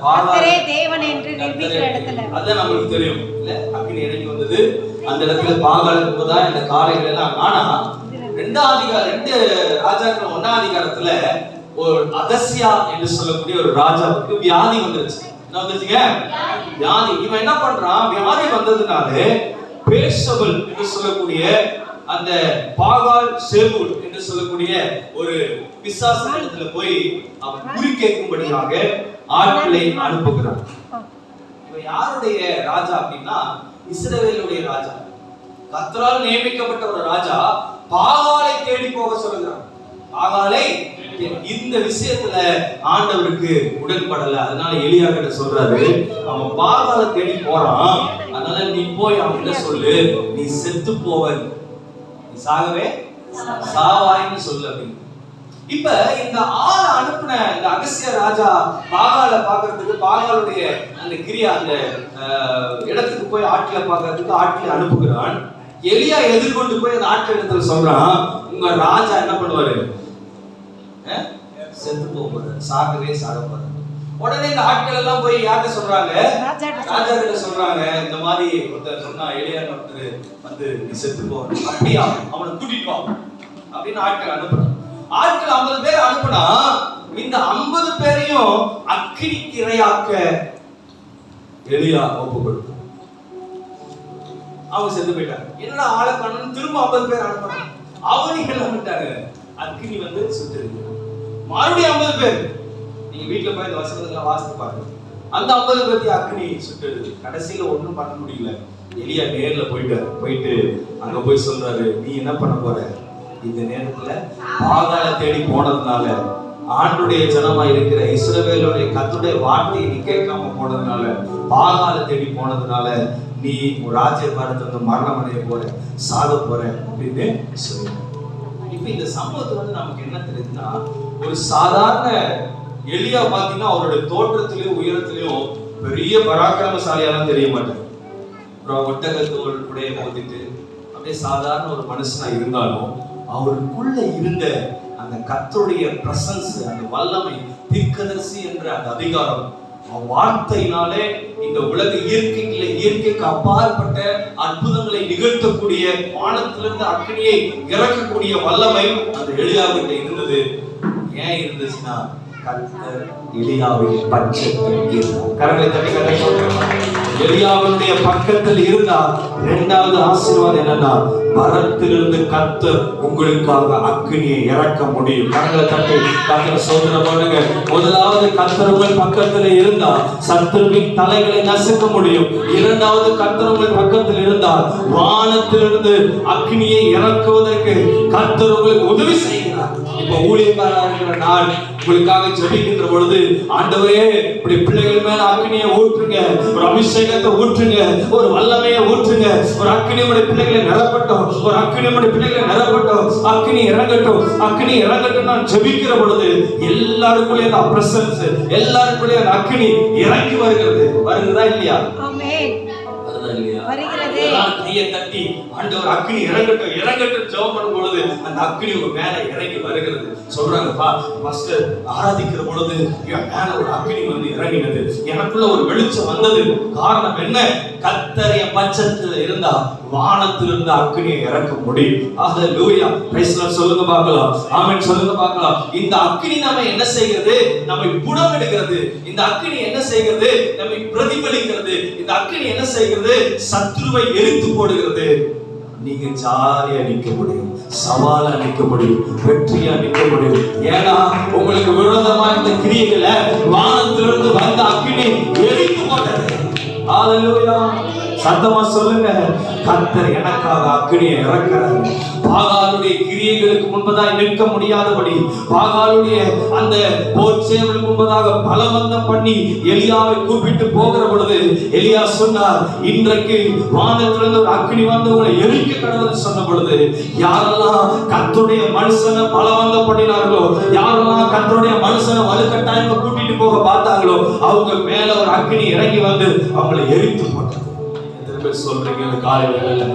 பாகால் கர்த்தரே தேவன் என்று நிரூபிக்கிற இடத்துல. அதான் நமக்கு தெரியும் இல்ல, அக்கினி இறங்கி வந்தது அந்த இடத்துல பாகாலுக்கு போதா இந்த காளைகள் எல்லாம். ஆனா 2 ராஜாக்கள் 1 அதிகாரத்துல ஒரு அகசியா என்று சொல்லக்கூடிய ஒரு ராஜாவுக்கு வியாதி வந்துருச்சு. என்ன வந்துருச்சுங்க? வியாதி. இவன் என்ன பண்றான்? வியாதி வந்ததுனால பேசபல் என்று சொல்லக்கூடிய அந்த பாகால் சேபூல் என்று சொல்லக்கூடிய ஒரு பிசாசு போய் அவன் குறி கேட்கும்படியாக ஆட்களை அனுப்புகிறான். இவன் யாருடைய ராஜா அப்படின்னா இஸ்ரவேலுடைய ராஜா. கர்த்தரால் நியமிக்கப்பட்ட ஒரு ராஜா பாகாலை தேடி போக சொல்லுகிறான். பாகாலை இந்த விஷயத்துல ஆண்டவருக்கு உடன்படல. அதனால எலியா கிட்ட சொல்றாரு, அவன் பாகாலை தேடி போறான், அதனால நீ போய் அவன்கிட்ட சொல்லு, நீ செத்து போவன், நீ சாகவே சாவாயின்னு சொல்லு அப்படின்னு. இப்ப இந்த ஆளை அனுப்புன இந்த அகசிய ராஜா பாகாலை பாக்குறதுக்கு, பாகாலுடைய அந்த கிரியா அந்த இடத்துக்கு போய் ஆட்களை பாக்குறதுக்கு ஆட்களை அனுப்புகிறான். எலியா எதிர்கொண்டு போய் அந்த ஆட்கள் இடத்துல சொல்றான், உங்க ராஜா என்ன பண்ணுவாரு? செத்து போவாரு, சாகவே சாகப்பாரு. உடனே இந்த ஆட்கள் எல்லாம் போய் யார்கிட்ட சொல்றாங்க? ராஜா கிட்ட சொல்றாங்க. இந்த மாதிரி ஒருத்தர் சொன்னா, எலியா ஒருத்தர் வந்து நீ செத்து போவாரு, அப்படியா, அவனை கூட்டிட்டு வா அப்படின்னு ஆட்கள் அனுப்புறான். ஆட்கள் 50 பேர் அனுப்புனா இந்த 50 பேரையும் அக்கினிக்கு இரையாக்க எலியா ஒப்பு கொடுத்தான். அவங்க செத்து போயிட்டாங்க. என்னடா ஆளை பண்ணணும், திரும்ப 50 பேர் அனுப்புறாங்க. அவனுக்கு என்ன பண்ணிட்டாங்க? அக்கினி வந்து சுட்டு மறுபடியும் 50 பேர். நீங்க வீட்டுல போய் இந்த வசனங்களை வாசித்து பாருங்க. அந்த 50 பேர்த்தையும் அக்கினி சுட்டுது. கடைசியில ஒண்ணும் பண்ண முடியல. எலியா நேர்ல போயிட்டு அங்க போய் சொல்றாரு, நீ என்ன பண்ண போற? இந்த நேரத்துல பாகாலை தேடி போனதுனால, ஆண்டுடைய ஜனமா இருக்கிற இஸ்ரவேலுடைய கர்த்தருடைய வார்த்தையை நீ கேட்காம போனதுனால, பாகாலை தேடி போனதுனால நீ ஒரு ராஜ்யபாரத்துல வந்து மரணம் அடைய போற, சாக போற அப்படின்னு சொல்லுங்க. இப்ப இந்த சம்பவத்துல வந்து நமக்கு என்ன தெரியுதுன்னா, ஒரு சாதாரண எலியா பாத்தீங்கன்னா அவருடைய தோற்றத்திலையும் உயரத்திலையும் பெரிய பராக்கிரமசாலியாலாம் தெரிய மாட்டார். ஒட்டகத்தோல் உடைய போத்திட்டு அப்படியே சாதாரண ஒரு மனுஷனா இருந்தாலும் அவருக்குள்ள இருந்த அந்த கர்த்தருடைய பிரசன்ஸ், அந்த வல்லமை, தீர்க்கதரிசி என்ற அந்த அதிகாரம், வார்த்தையினாலே இந்த உலக இயற்கைக்கு அப்பாற்பட்ட அற்புதங்களை நிகழ்த்தக்கூடிய, வானத்திலிருந்து அக்கினியை இறக்கக்கூடிய வல்லமை அந்த எலியாவிட்ட இருந்தது. ஏன் இருந்துச்சுன்னா, கர்த்தர் எலியாவின் பட்சத்தில் இருந்தார். கரங்களை தட்டி கதை சொல்றேன். எலியாவினுடைய பக்கத்தில் இருந்தால் இரண்டாவது ஆசீர்வாதம் என்னன்னா, பரத்திலிருந்து கர்த்தர் உங்களுக்காக அக்கினியை இறக்க முடியும். கரங்களை தட்டி கர்த்தரை சோதனை பண்ணுங்க. முதலாவது கர்த்தர் உங்கள் பக்கத்தில் இருந்தால் சத்துருவின் தலைகளை நசுக்க முடியும். இரண்டாவது கர்த்தர் உங்கள் பக்கத்தில் இருந்தால் வானத்திலிருந்து அக்கினியை இறக்குவதற்கு கர்த்தர் உங்களுக்கு உதவி செய்கிறார். இப்ப ஊழியக்காரா இருக்கிற நான் உங்களுக்காக ஜெபிக்கின்ற பொழுது, ஆண்டவரே இப்படி பிள்ளைகள் மேல அக்கினியை ஊற்றுங்க, ஒரு அபிஷேகத்தை ஊற்றுங்க, ஒரு வல்லமையை ஊற்றுங்க, ஒரு அக்கினியுடைய பிள்ளைகளை நிரப்பட்டும், ஒரு அக்கினியுடைய பிள்ளைகளை நிரப்பட்டும், அக்கினி இறங்கட்டும், அக்கினி இறங்கட்டும். நான் ஜெபிக்கிற பொழுது எல்லாருக்குள்ளே அந்த பிரசன்ஸ், எல்லாருக்குள்ளே அந்த அக்கினி இறங்கி வருகிறது. வருகிறதா இல்லையா? ஆமென். வருதா இல்லையா? வருகிறது. கையை தட்டி ஆண்டவர் அக்கினி இறங்கட்டும் இறங்கட்டும் ஜெபம் பண்ணும் பொழுது அந்த அக்கினி உங்க மேல இறங்கி வருகிறது. சொல்றாங்க, பாஸ்டர் ஆராதிக்கிற பொழுது என் மேல ஒரு அக்கினி வந்து இறங்கினது, எனக்குள்ள ஒரு வெளிச்சம் வந்தது. காரணம் என்ன? கர்த்தர் என் பட்சத்தில் இருந்தா வானத்திலிருந்து அக்கினியை இறக்க முடியும். ஹல்லேலூயா. Praise the Lord. சொல்லுங்க பார்க்கலாம். ஆமென் சொல்லுங்க பார்க்கலாம். இந்த அக்கினி நம்ம என்ன செய்கிறது? நம்மை புடமிடுகிறது. இந்த அக்கினி என்ன செய்கிறது? நம்மை பிரதிபலிக்கிறது. இந்த அக்கினி என்ன செய்கிறது? சத்துருவை எரித்து போடுகிறது. நீங்க ஜாலியா நிக்க முடியும், சவாலா நிக்க முடியும், வெற்றியா நிக்க முடியும். ஏன்னா உங்களுக்கு விரோதமா இந்த கிரியைகளை வானத்திலிருந்து வந்த அக்கினி எரித்து போட்டது. ஹல்லேலூயா. சத்தமா சொல்லுங்க. கர்த்தர் எனக்காக அக்கினியை இறக்குறார். பாகாலுடைய கிரியைகளுக்கு முன்பதாக நிற்க முடியாதபடி, பாகாலுடைய அந்த போர் சேவலுக்கு முன்பதாக பலவந்தம் பண்ணி எலியாவை கூப்பிட்டு போகிற பொழுது எலியா சொன்னார், இன்றைக்கு வானத்திலிருந்து ஒரு அக்கினி வந்து உங்களை எரிக்க கடவுள் சொன்ன பொழுது, யாரெல்லாம் கர்த்தருடைய மனுஷனை பலவந்தம் பண்ணினார்களோ, யாரெல்லாம் கர்த்தருடைய மனுஷனை வலுக்கட்டாயமா கூட்டிட்டு போக பார்த்தாங்களோ, அவங்க மேல ஒரு அக்கினி இறங்கி வந்து அவங்களை எரித்து போட்டது. சொல்றீங்க காலையில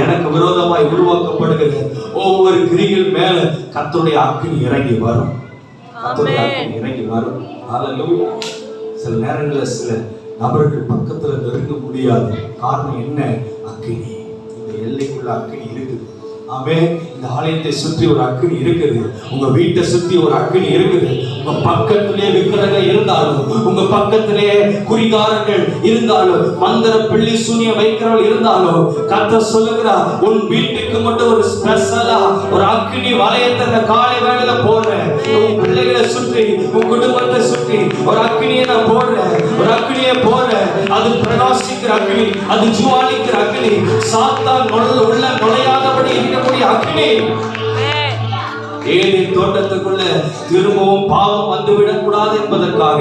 எனக்கு விரோதமாய் உருவாக்கப்படுகிற ஒவ்வொரு கிரிகள் மேல கர்த்தருடைய அக்கினி இறங்கி வரும். கர்த்தருடைய அக்கினி இறங்கி வரும். ஹல்லேலூயா. சில நேரங்களில் சில நபர்கள் பக்கத்துல நெருங்க முடியாது. காரணம் என்ன? அக்கினி. இந்த எல்லைக்குள்ள அக்கினி இருக்குது. ஆமென். இந்த ஆலயத்தை சுற்றி ஒரு அக்கினி இருக்குது. உங்க வீட்டை சுற்றி ஒரு அக்கினி இருக்குது. உங்க பக்கத்திலே விக்கிரகங்கள் இருந்தாலும், உங்க பக்கத்திலே குறிகாரர்கள் இருந்தாலும், மந்திர பிள்ளி சூனிய வைக்கிறவர்கள் இருந்தாலும், கர்த்தர் சொல்லுகிறார், உன் வீட்டுக்கு மட்டும் ஒரு ஸ்பெஷலா ஒரு அக்கினி வளையத்தை இந்த காலை வேளையில போடுறேன். உன் பிள்ளைகளை சுற்றி, உன் குடும்பத்தை சுற்றி ஒரு அக்கினியை நான் போடுறேன். ஒரு அக்கினியை போடுறேன். அது பிரகாசிக்கிற அக்கினி, அது ஜுவாலிக்கிற அக்கினி, சாத்தான் உள்ள நுழையாதபடி இருக்கக்கூடிய அக்கினி. ஏதேன் தோட்டத்துக்குள்ள திரும்பவும் பாவம் வந்துவிடக் கூடாது என்பதற்காக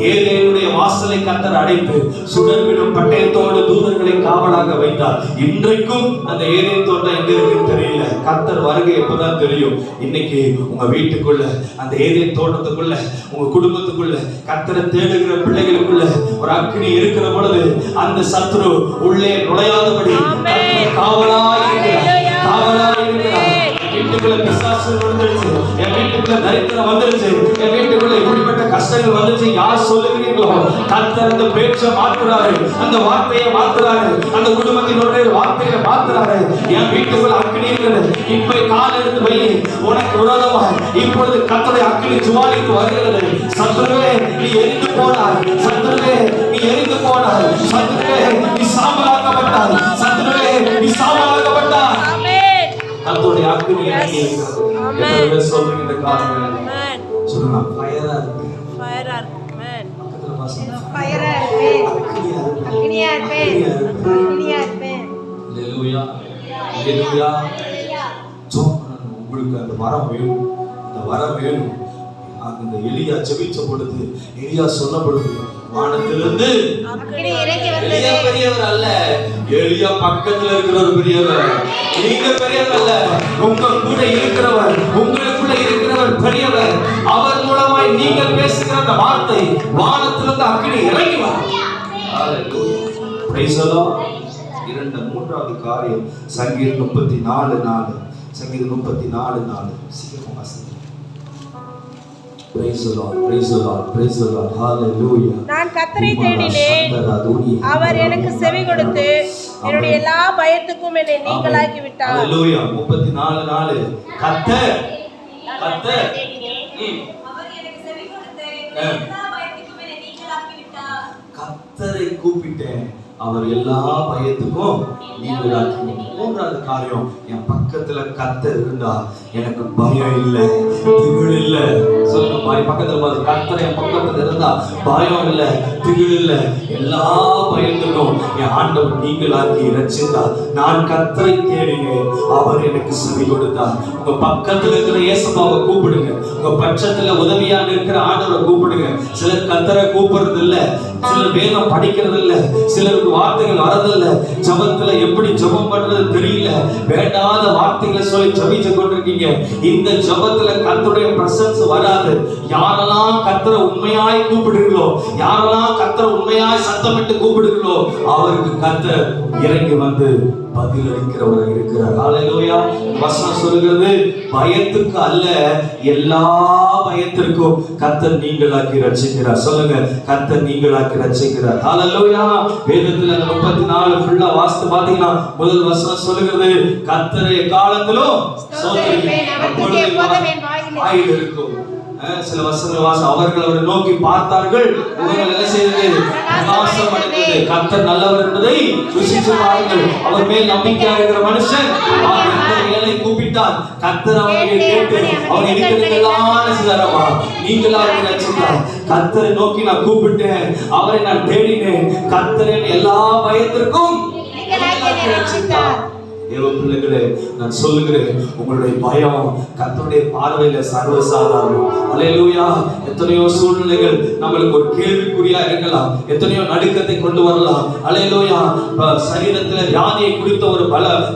ஏதேனுடைய வாசலை கர்த்தர் அடைத்து சுடர்விடும் பட்டயத்தோடு தூதர்களை காவலாக வைத்தார். இன்றைக்கும் அந்த ஏதேன் தோட்டம் எங்க இருக்குன்னு தெரியல. கர்த்தர் வருகை எப்பதான் தெரியும். இன்னைக்கு உங்க வீட்டுக்குள்ள, அந்த ஏதேன் தோட்டத்துக்குள்ள, உங்க குடும்பத்துக்குள்ள கர்த்தரை தேடுகிற பிள்ளைகளுக்குள்ள ஒரு அக்கினி இருக்கிற பொழுது அந்த சத்துரு உள்ளே நுழையாதபடி காவலாய் இருக்கிறார். காவலாய் இருக்கிறார். வீட்டுக்குள்ள பிசாசு வந்துருச்சு, என் வீட்டுக்குள்ள தரித்திரம் வந்துருச்சு, என் வீட்டுக்குள்ள இப்படிப்பட்ட கஷ்டங்கள் வந்துச்சு, யார் சொல்லுகிறீங்களோ கர்த்தர் அந்த பேச்சை மாத்துறாரு, அந்த வார்த்தையை மாத்துறாரு, அந்த குடும்பத்தினுடைய வார்த்தையை மாத்துறாரு. என் வீட்டுக்குள்ள அக்கினி இருக்குது. இப்ப கால் எடுத்து வை, உனக்கு விரோதமா இப்பொழுது கர்த்தருடைய அக்கினி ஜுவாலித்து வருகிறது. சத்துருவே நீ எரிந்து போனாய், சத்துருவே நீ எரிந்து போனாய், சத்துருவே நீ சாம்பலாக்கப்பட்டாய், சத்துருவே நீ சாம்பலாக்கப்பட்டாய். கர்த்தருடைய அக்கினி இறங்கி இருக்கிறது. எத்தனை சொல்றீங்க இந்த காரணம்? சொல்லுங்க. ஃபயரா இருக்கு. ஃபயரா இருக்கு. ஆமென். பக்கத்துல வாசன. ஃபயரா இருக்கு. அக்கினியா இருக்கு. அக்கினியா இருக்கு. ஹல்லேலூயா. ஹல்லேலூயா. உங்களுக்கு அந்த வரம் வேணும். அந்த வரம் வேணும். அந்த எலியா ஜெபிச்ச பொழுது, எலியா சொன்ன பொழுது வானத்திலிருந்து அக்கினி இறங்கி வந்தது. எலியா பெரியவர் அல்ல, எலியா பக்கத்துல இருக்கிறவர் பெரியவர். நீங்க பெரியவர் அல்ல, உங்க கூட இருக்கிறவர், உங்களுக்குள்ள இருக்கிறவர் பெரியவர். அவர் மூலமாய் நீங்கள் பேசுகிற அந்த வார்த்தை வானத்திலிருந்து அக்கினி இறங்கி வரும். ஹல்லேலூயா. Praise the Lord. மூன்றாவது காரியம் சங்கீதம் 34:4. சங்கீதம் 34:4. சீக்கிரம் வாசிங்க. Praise the Lord, praise the Lord, praise the Lord, hallelujah. நான் கர்த்தரை தேடினேன், அவர் எனக்கு செவி கொடுத்து என்னுடைய எல்லா பயத்துக்கும் என்னை நீங்களாக்கி விட்டார். Hallelujah. 34:4. கர்த்தர் அவர் எனக்கு செவி கொடுத்து எல்லா பயத்துக்கும் என்னை நீங்களாக்கி விட்டார். கர்த்தரை கூப்பிட்டேன், அவர் எல்லா பயத்துக்கும் நீங்களாக்கி. மூன்றாவது காரியம், என் பக்கத்துல கர்த்தர் இருந்தா எனக்கு பயம் இல்லை, திகில் இல்லை. சொல்லுங்க, பக்கத்துல கர்த்தர் என் பக்கத்துல இருந்தா பயம் இல்லை, திகில் இல்லை. எல்லா பயத்துக்கும் என் ஆண்டவர் நீங்களாக்கி ரட்சித்தா. நான் கர்த்தரை தேடினேன், அவர் எனக்கு செவி கொடுத்தார். உங்க பக்கத்துல இருக்கிற இயேசுவை கூப்பிடுங்க. உங்க பட்சத்துல உதவியா இருக்கிற ஆண்டவரை கூப்பிடுங்க. சிலர் கர்த்தரை கூப்பிடுறது இல்ல, சிலர் வேதம் படிக்கிறது இல்ல, சிலருக்கு வார்த்தைகள் வரதில்ல, ஜபத்துல எப்படி ஜபம் பண்றது தெரியல, வேண்டாத வார்த்தைகளை சொல்லி ஜபிச்சு கொண்டிருக்கீங்க. இந்த ஜபத்துல கர்த்தருடைய பிரசன்ஸ் வராது. யாரெல்லாம் கர்த்தரை உண்மையாய் கூப்பிடுறீங்களோ, யாரெல்லாம் கர்த்தரை உண்மையாய் சத்தமிட்டு கூப்பிடுறீங்களோ, அவருக்கு கர்த்தர் இறங்கி வந்து பதில் அளிக்கிறவராக இருக்கிறார். ஹல்லேலூயா. வசனம் சொல்கிறது, பயத்துக்கு அல்ல எல்லா பயத்திற்கும் கர்த்தர் நீங்களாக்கி ரட்சிக்கிறார். சொல்லுங்க, கர்த்தர் நீங்களாக்கி ரட்சிக்கிறார். ஹல்லேலூயா. வேதத்துல அந்த 34 ஃபுல்லா வாசித்து பாத்தீங்கன்னா முதல் வசனம் சொல்லுகிறது, கர்த்தரை காலத்திலும் ஸ்தோத்திரிப்பேன், அப்பொழுது வாயில் இருக்கும். சில வசனங்கள் வாசம், அவர்கள் அவரை நோக்கி பார்த்தார்கள், முகங்கள் என்ன செய்தது? பிரகாசம் அடைந்தது. கர்த்தர் நல்லவர் என்பதை ருசித்து பாருங்கள். அவர் மேல் நம்பிக்கையாக இருக்கிற மனுஷன் ஏழை கூப்பிட்டார், கர்த்தர் அவரை கேட்டு அவர் இருக்கிறதெல்லாம் செய்தாரமா, நீங்களாக ரட்சித்தார். கர்த்தரை நோக்கி நான் கூப்பிட்டேன், அவரை நான் தேடினேன், கர்த்தர் எல்லா பயத்திற்கும் ரட்சித்தார். தேவ பிள்ளைகளே, நான் சொல்லுகிறேன், உங்களுடைய பயம் கர்த்தருடைய பார்வையில சர்வசாதாரணம். அல்லேலூயா. எத்தனையோ சூழ்நிலைகள் நம்மளுக்கு ஒரு கேள்விக்குறியா இருக்கலாம், எத்தனையோ நடுக்கத்தை கொண்டு வரலாம். அல்லேலூயா. சரீரத்துல வியாதியை குறித்த ஒரு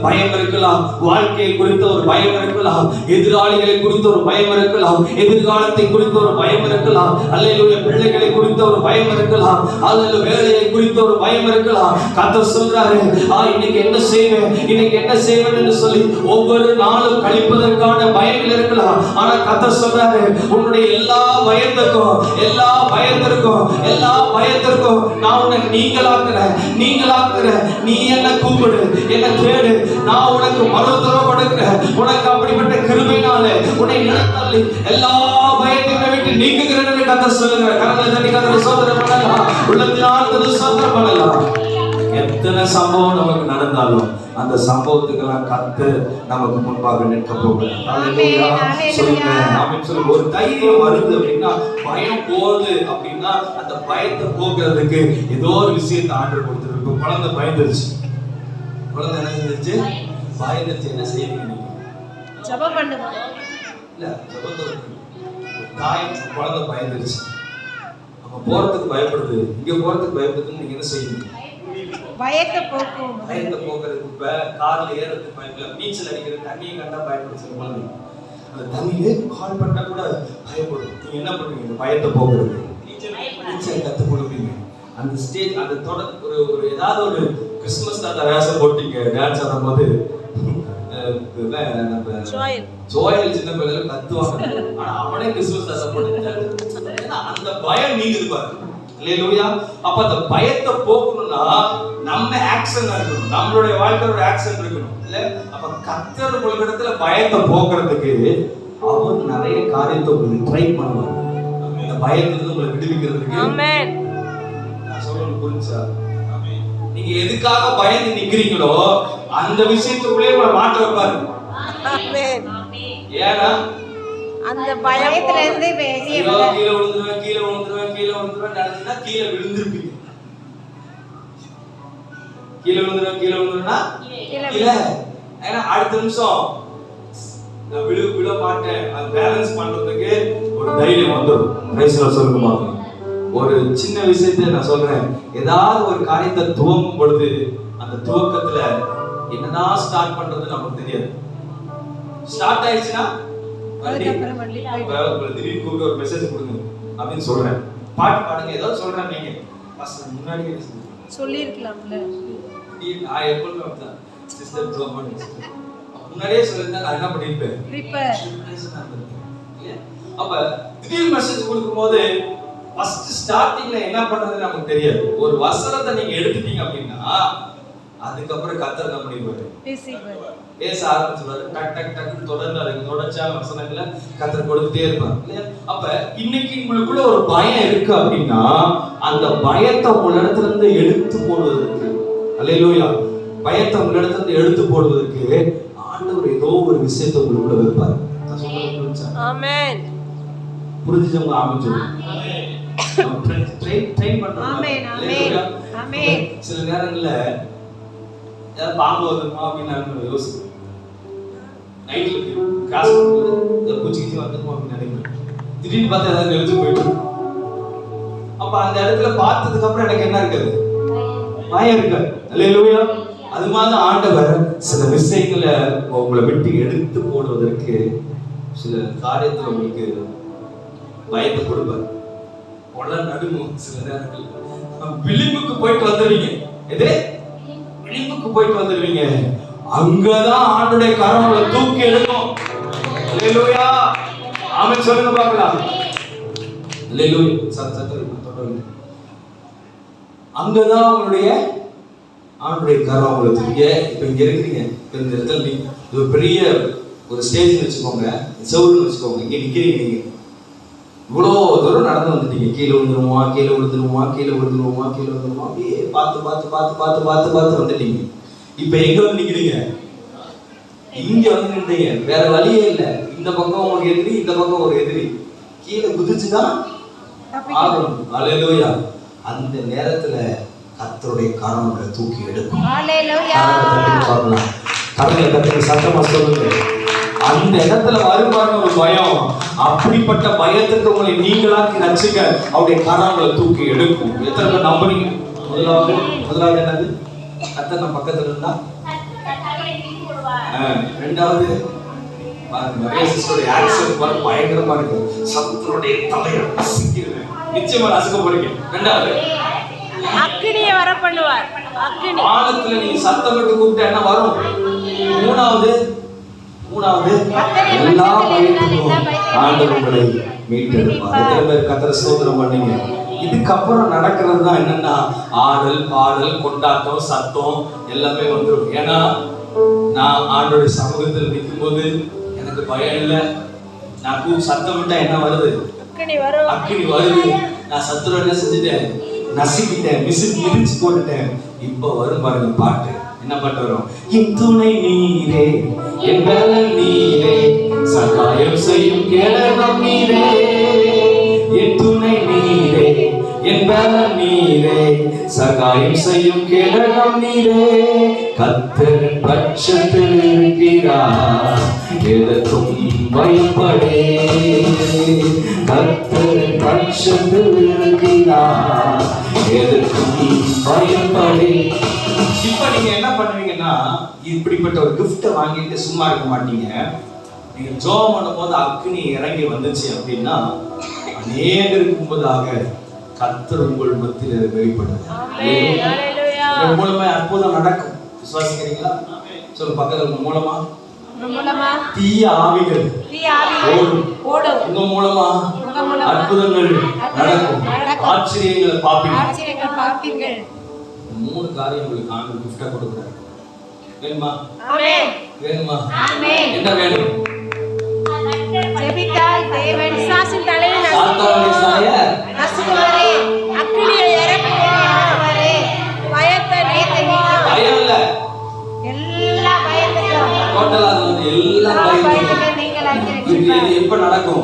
பயம் இருக்கலாம், வாழ்க்கையை குறித்த ஒரு பயம் இருக்கலாம், எதிராளிகளை குறித்த ஒரு பயம் இருக்கலாம், எதிர்காலத்தை குறித்த ஒரு பயம் இருக்கலாம். அல்லேலூயா. பிள்ளைகளை குறித்த ஒரு பயம் இருக்கலாம், அல்லது வேலையை குறித்த ஒரு பயம் இருக்கலாம். கர்த்தர் சொல்றாரு, இன்னைக்கு என்ன செய்வேன், இன்னைக்கு என்ன செய்வேன் என்று சொல்லி ஒவ்வொரு நாளும் கழிப்பதற்கான பயங்கள் இருக்கலாம். ஆனா கர்த்தர் சொல்றாரு, உன்னுடைய எல்லா பயத்துக்கும் நான் உன்னை நீங்களாக்குறேன். நீ என்ன கூப்பிடு, என்ன தேடு, நான் உனக்கு மறுதரம் கொடுக்கிறேன். உனக்கு அப்படிப்பட்ட கிருபையினாலே உன்னை நினைத்தள்ளி எல்லா பயத்தையும் விட்டு நீக்குகிறேன் என்று கர்த்தர் சொல்லுகிறார். கரங்களை தட்டி கர்த்தரை ஸ்தோத்திரம் பண்ணலாம், உள்ளத்தினால் ஸ்தோத்திரம் பண்ணலாம். எத்தனை சம்பவம் நமக்கு நடந்தாலும் அந்த சம்பவத்துக்கெல்லாம் கர்த்தர் நமக்கு முன்பாக நிற்க போகிறார். ஒரு தைரியம் வருது அப்படின்னா, பயம் போகுது அப்படின்னா, அந்த பயத்தை போக்குறதுக்கு ஏதோ ஒரு விஷயத்தை ஆண்டவர் கொடுத்துருக்கு. இப்போ குழந்தை பயந்துருச்சு, குழந்தை என்ன செஞ்சிருச்சு? பயந்துருச்சு. என்ன செய்வீங்க நீங்க? ஜெபம் பண்ணுவோம். இல்ல, ஜெபத்தை தாய் குழந்தை பயந்துருச்சு, அப்ப போறதுக்கு பயப்படுது, இங்க போறதுக்கு பயப்படுதுன்னு நீங்க என்ன செய்வீங்க? பயத்தை போக்கும். பயத்தை போக்குறதுக்கு இப்ப கார்ல ஏறதுக்கு பயப்படல, நீச்சல் அடிக்கிறது, தண்ணியை கண்டா பயப்படுச்சு குழந்தை. அந்த தண்ணியிலே கால் பண்ணா கூட பயப்படும். நீங்க என்ன பண்ணுவீங்க? இந்த பயத்தை போக்குறது நீச்சல் கத்து கொடுப்பீங்க. அந்த ஸ்டேஜ் அந்த ஒரு ஏதாவது ஒரு கிறிஸ்துமஸ் தாத்தா வேஷம் போட்டீங்க, டான்ஸ் ஆடும் போது ஜோயல் சின்ன பிள்ளைல கத்துவாங்க, ஆனா அவனே கிறிஸ்துமஸ் தாத்தா போட்டு அந்த பயம் நீங்க பாருங்க. அல்லேலூயா. அப்ப அந்த பயத்தை போக்கணும்னா நம்ம ஆக்ஷன் இருக்கணும், நம்மளுடைய வாழ்க்கையோட ஆக்ஷன் இருக்கணும் இல்ல. அப்ப கர்த்தர் உலகத்துல பயத்தை போக்குறதுக்கு அவர் நிறைய காரியத்தை உங்களுக்கு ட்ரை பண்ணுவார், இந்த பயத்துல உங்களை விடுவிக்கிறதுக்கு. ஆமென். நான் சொல்றது புரிஞ்சா? ஆமென். நீங்க எதுக்காக பயந்து நிக்கிறீங்களோ அந்த விஷயத்துக்குள்ளே உங்களை மாட்ட வைப்பாரு. ஆமென். ஏன்னா அந்த பயத்துல இருந்து வெளியே கீழே விழுந்துருவேன் நினைச்சீங்கன்னா கீழே விழுந்திருப்பீங்க. கீழே விழுந்துருவேன்னா ஏன்னா அடுத்த நிமிஷம் நான் விழ மாட்டேன், அது பேலன்ஸ் பண்றதுக்கு ஒரு தைரியம் வந்துடும். பிரைஸ்ல சொல்லுங்க பாருங்க. ஒரு சின்ன விஷயத்தை நான் சொல்றேன், ஏதாவது ஒரு காரியத்தை துவங்கும் பொழுது அந்த துவக்கத்துல என்னதான் ஸ்டார்ட் பண்றது நமக்கு தெரியாது. ஸ்டார்ட் ஆயிடுச்சுன்னா திடீர்னு ஒரு மெசேஜ் கொடுங்க அப்படின்னு சொல்றேன், பாட்டு பாடுங்க, ஏதாவது சொல்றேன், நீங்க முன்னாடி சொல்லிருக்கலாம்ல. நான் எப்பவுமே சிஸ்டர் ஜோமன் முன்னாடியே சொல்லிருந்தா நான் என்ன பண்ணிருப்பேன். அப்ப திடீர்னு மெசேஜ் கொடுக்கும் போது ஃபர்ஸ்ட் ஸ்டார்டிங்ல என்ன பண்றதுன்னு நமக்கு தெரியாது. ஒரு வசனத்தை நீங்க எடுத்துட்டீங்க அப்படின்னா அதுக்கப்புறம் கர்த்தர் என்ன பண்ணிடுவாரு? பேச ஆரம்பிச்சுவாரு. டக் டக் டக் தொடர்ந்து அதுக்கு தொடர்ச்சியான வசனங்களை கர்த்தர் கொடுத்துட்டே இருப்பார் இல்லையா? அப்ப இன்னைக்கு உங்களுக்குள்ள ஒரு பயம் இருக்கு அப்படின்னா அந்த பயத்தை உங்களிடத்துல இருந்து எடுத்து போடுவதற்கு, அல்லேலூயா, பயத்தை உங்களிடத்துல இருந்து எடுத்து போடுவதற்கு ஆண்டவர் ஏதோ ஒரு விஷயத்தை உங்களுக்குள்ள வைப்பார். நான் சொல்றது புரிஞ்சா? ஆமென். புரிஞ்சுச்சவங்க ஆமென் சொல்லுங்க. ட்ரெயின் பண்றோம். ஆமென் ஆமென் ஆமென். சில நேரங்கள்ல ஏதாவது பாம்பு வருமா அப்படின்னு நான் யோசிப்பேன். நைட்ல கிளாஸ் பண்ணும்போது பூச்சிக்கு வந்துருமா அப்படின்னு நினைக்கிறேன். திடீர்னு பார்த்தா ஏதாவது நெளிஞ்சு போயிட்டு, அப்ப அந்த இடத்துல பார்த்ததுக்கு அப்புறம் எனக்கு என்ன இருக்காது? பயம் இருக்காது. அல்லேலூயா. அது மாதிரி ஆண்டவர் சில விஷயங்களை உங்களை விட்டு எடுத்து போடுவதற்கு சில காரியத்துல உங்களுக்கு பயத்தை கொடுப்பார். கொலை நடுங்கும். சில நேரங்கள் விளிம்புக்கு போயிட்டு வந்துடுவீங்க. எது? விளிம்புக்கு போயிட்டு வந்துடுவீங்க. அங்கதான் ஆண்டுடைய கரம் உங்களை தூக்கி எடுக்கும். அல்லேலூயா. ஆமென். ஆமென் சொல்லுங்க பார்க்கலாம். அல்லேலூயா. சத்தம். அங்கதான் உங்களுடைய ஆண்டுடைய கரம் உங்களுக்கு இப்ப இங்க இருக்கிறீங்க. இந்த இடத்துல நீங்க இது ஒரு பெரிய ஒரு ஸ்டேஜ் வச்சுக்கோங்க, செவுருன்னு வச்சுக்கோங்க. இங்க நிக்கிறீங்க. நீங்க இவ்வளோ தூரம் நடந்து வந்துட்டீங்க. கீழே விழுந்துருமா, கீழே விழுந்துருமா, கீழே விழுந்துருமா, கீழே விழுந்துருமா, அப்படியே பார்த்து வந்துட்டீங்க. இப்ப எங்க வந்து நிக்கிறீங்க? இங்க வந்து நின்றீங்க. வேற வழியே இல்லை. இந்த பக்கம் ஒரு எதிரி, இந்த பக்கம் ஒரு எதிரி. கீழே குதிச்சுதான் ஆகணும். அல்லேலூயா. அந்த நேரத்துல கர்த்தருடைய கரம் உங்களை தூக்கி எடுக்கும். கரங்களை தட்டி சத்தமா சொல்லுங்க. அந்த இடத்துல வருவாங்க ஒரு பயம். அப்படிப்பட்ட பயத்துக்கு உங்களை நீங்களாக்கி ரட்சிக்க அவருடைய கரம் உங்களை தூக்கி எடுக்கும். எத்தனை பேர் நம்புறீங்க? முதலாவது என்னது? கர்த்தர் நம்ம பக்கத்துல இருந்தா. ரெண்டாவது நிறைய சிஸ்டருடைய ஆக்சன் பயங்கரமா இருக்கு. சத்துருடைய தலையை நசுக்கிறது. நிச்சயமா நசுக்க போறீங்க. ரெண்டாவது அக்கினியை வர பண்ணுவார். அக்கினி வானத்துல நீங்க சத்தமிட்டு கூப்பிட்டா என்ன வரும்? மூணாவது எல்லா பயத்துக்கும் ஆண்டவர் உங்களை மீட்டெடுப்பார். எத்தனை பேர் கர்த்தரை ஸ்தோத்திரம் பண்ணீங்க? இதுக்கப்புறம் நடக்கிறது தான் என்னன்னா ஆடல், பாடல், கொண்டாட்டம், சத்தம் எல்லாமே வந்துடும். ஏன்னா நான் ஆண்டோடைய சமூகத்தில் நிற்கும் போது எனக்கு பயம் இல்லை. நான் சத்தம் விட்டா என்ன வருது? அக்கினி வருது. நான் சத்துரு என்ன செஞ்சுட்டேன்? நசுக்கிட்டேன், மிதிச்சு போட்டுட்டேன். இப்ப வரும் பாருங்க பாட்டு. என்ன பாட்டு வரும்? என் துணை நீரே, என் பலன் நீரே, சகாயம் செய்யும் கேடகம் நீரே. என் துணை நீரே, என் பலன் நீரே, சகாயம் செய்யும் கேடகம் நீரே. கர்த்தரின் பட்சத்தில் இருக்கிறார், எதற்கும் பயப்படே. கர்த்தரின் பட்சத்தில் இருக்கிறார், எதற்கும் பயப்படே. இப்ப நீங்க என்ன பண்ணுவீங்கன்னா, இப்படிப்பட்ட ஒரு கிஃப்ட வாங்கிட்டு சும்மா இருக்க மாட்டீங்க. நீங்க ஜெபம் பண்ணும்போது அக்கினி இறங்கி வந்துச்சு அப்படின்னா அநேகருக்கு முன்பதாக கர்த்தர் உங்கள் மத்தியில வெளிப்படுவார். மூலமா அற்புதம் நடக்கும். விசுவாசிக்கிறீங்களா? சொல்லுங்க பக்கத்துல மூலமா தீய ஆவிகள் ஓடும். உங்க மூலமா அற்புதங்கள் நடக்கும். ஆச்சரியங்களை பார்ப்பீங்க. 3 காரியம் உங்களுக்கு ஆண்டவர் கிஃப்டா கொடுக்கிறார். வேணுமா? வேணுமா? என்ன வேணும்? ஜெபித்தால் தேவன் சாசின் தலையை நசுக்குவாரே, அக்கினியை இறக்குவாரே. பயத்தை நீக்குவார். பயம் இல்ல, எல்லா பயத்தையும் டோட்டலா எல்லா பயத்தையும் நீங்களாக்கி. எப்ப நடக்கும்?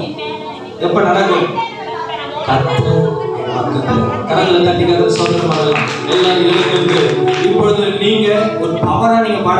கரங்களை தட்டி கர்த்தரை ஸ்தோத்திரம் பண்ணலாம். எல்லாரும் எழுந்து இப்பொழுது நீங்க ஒரு பவரா நீங்க பாட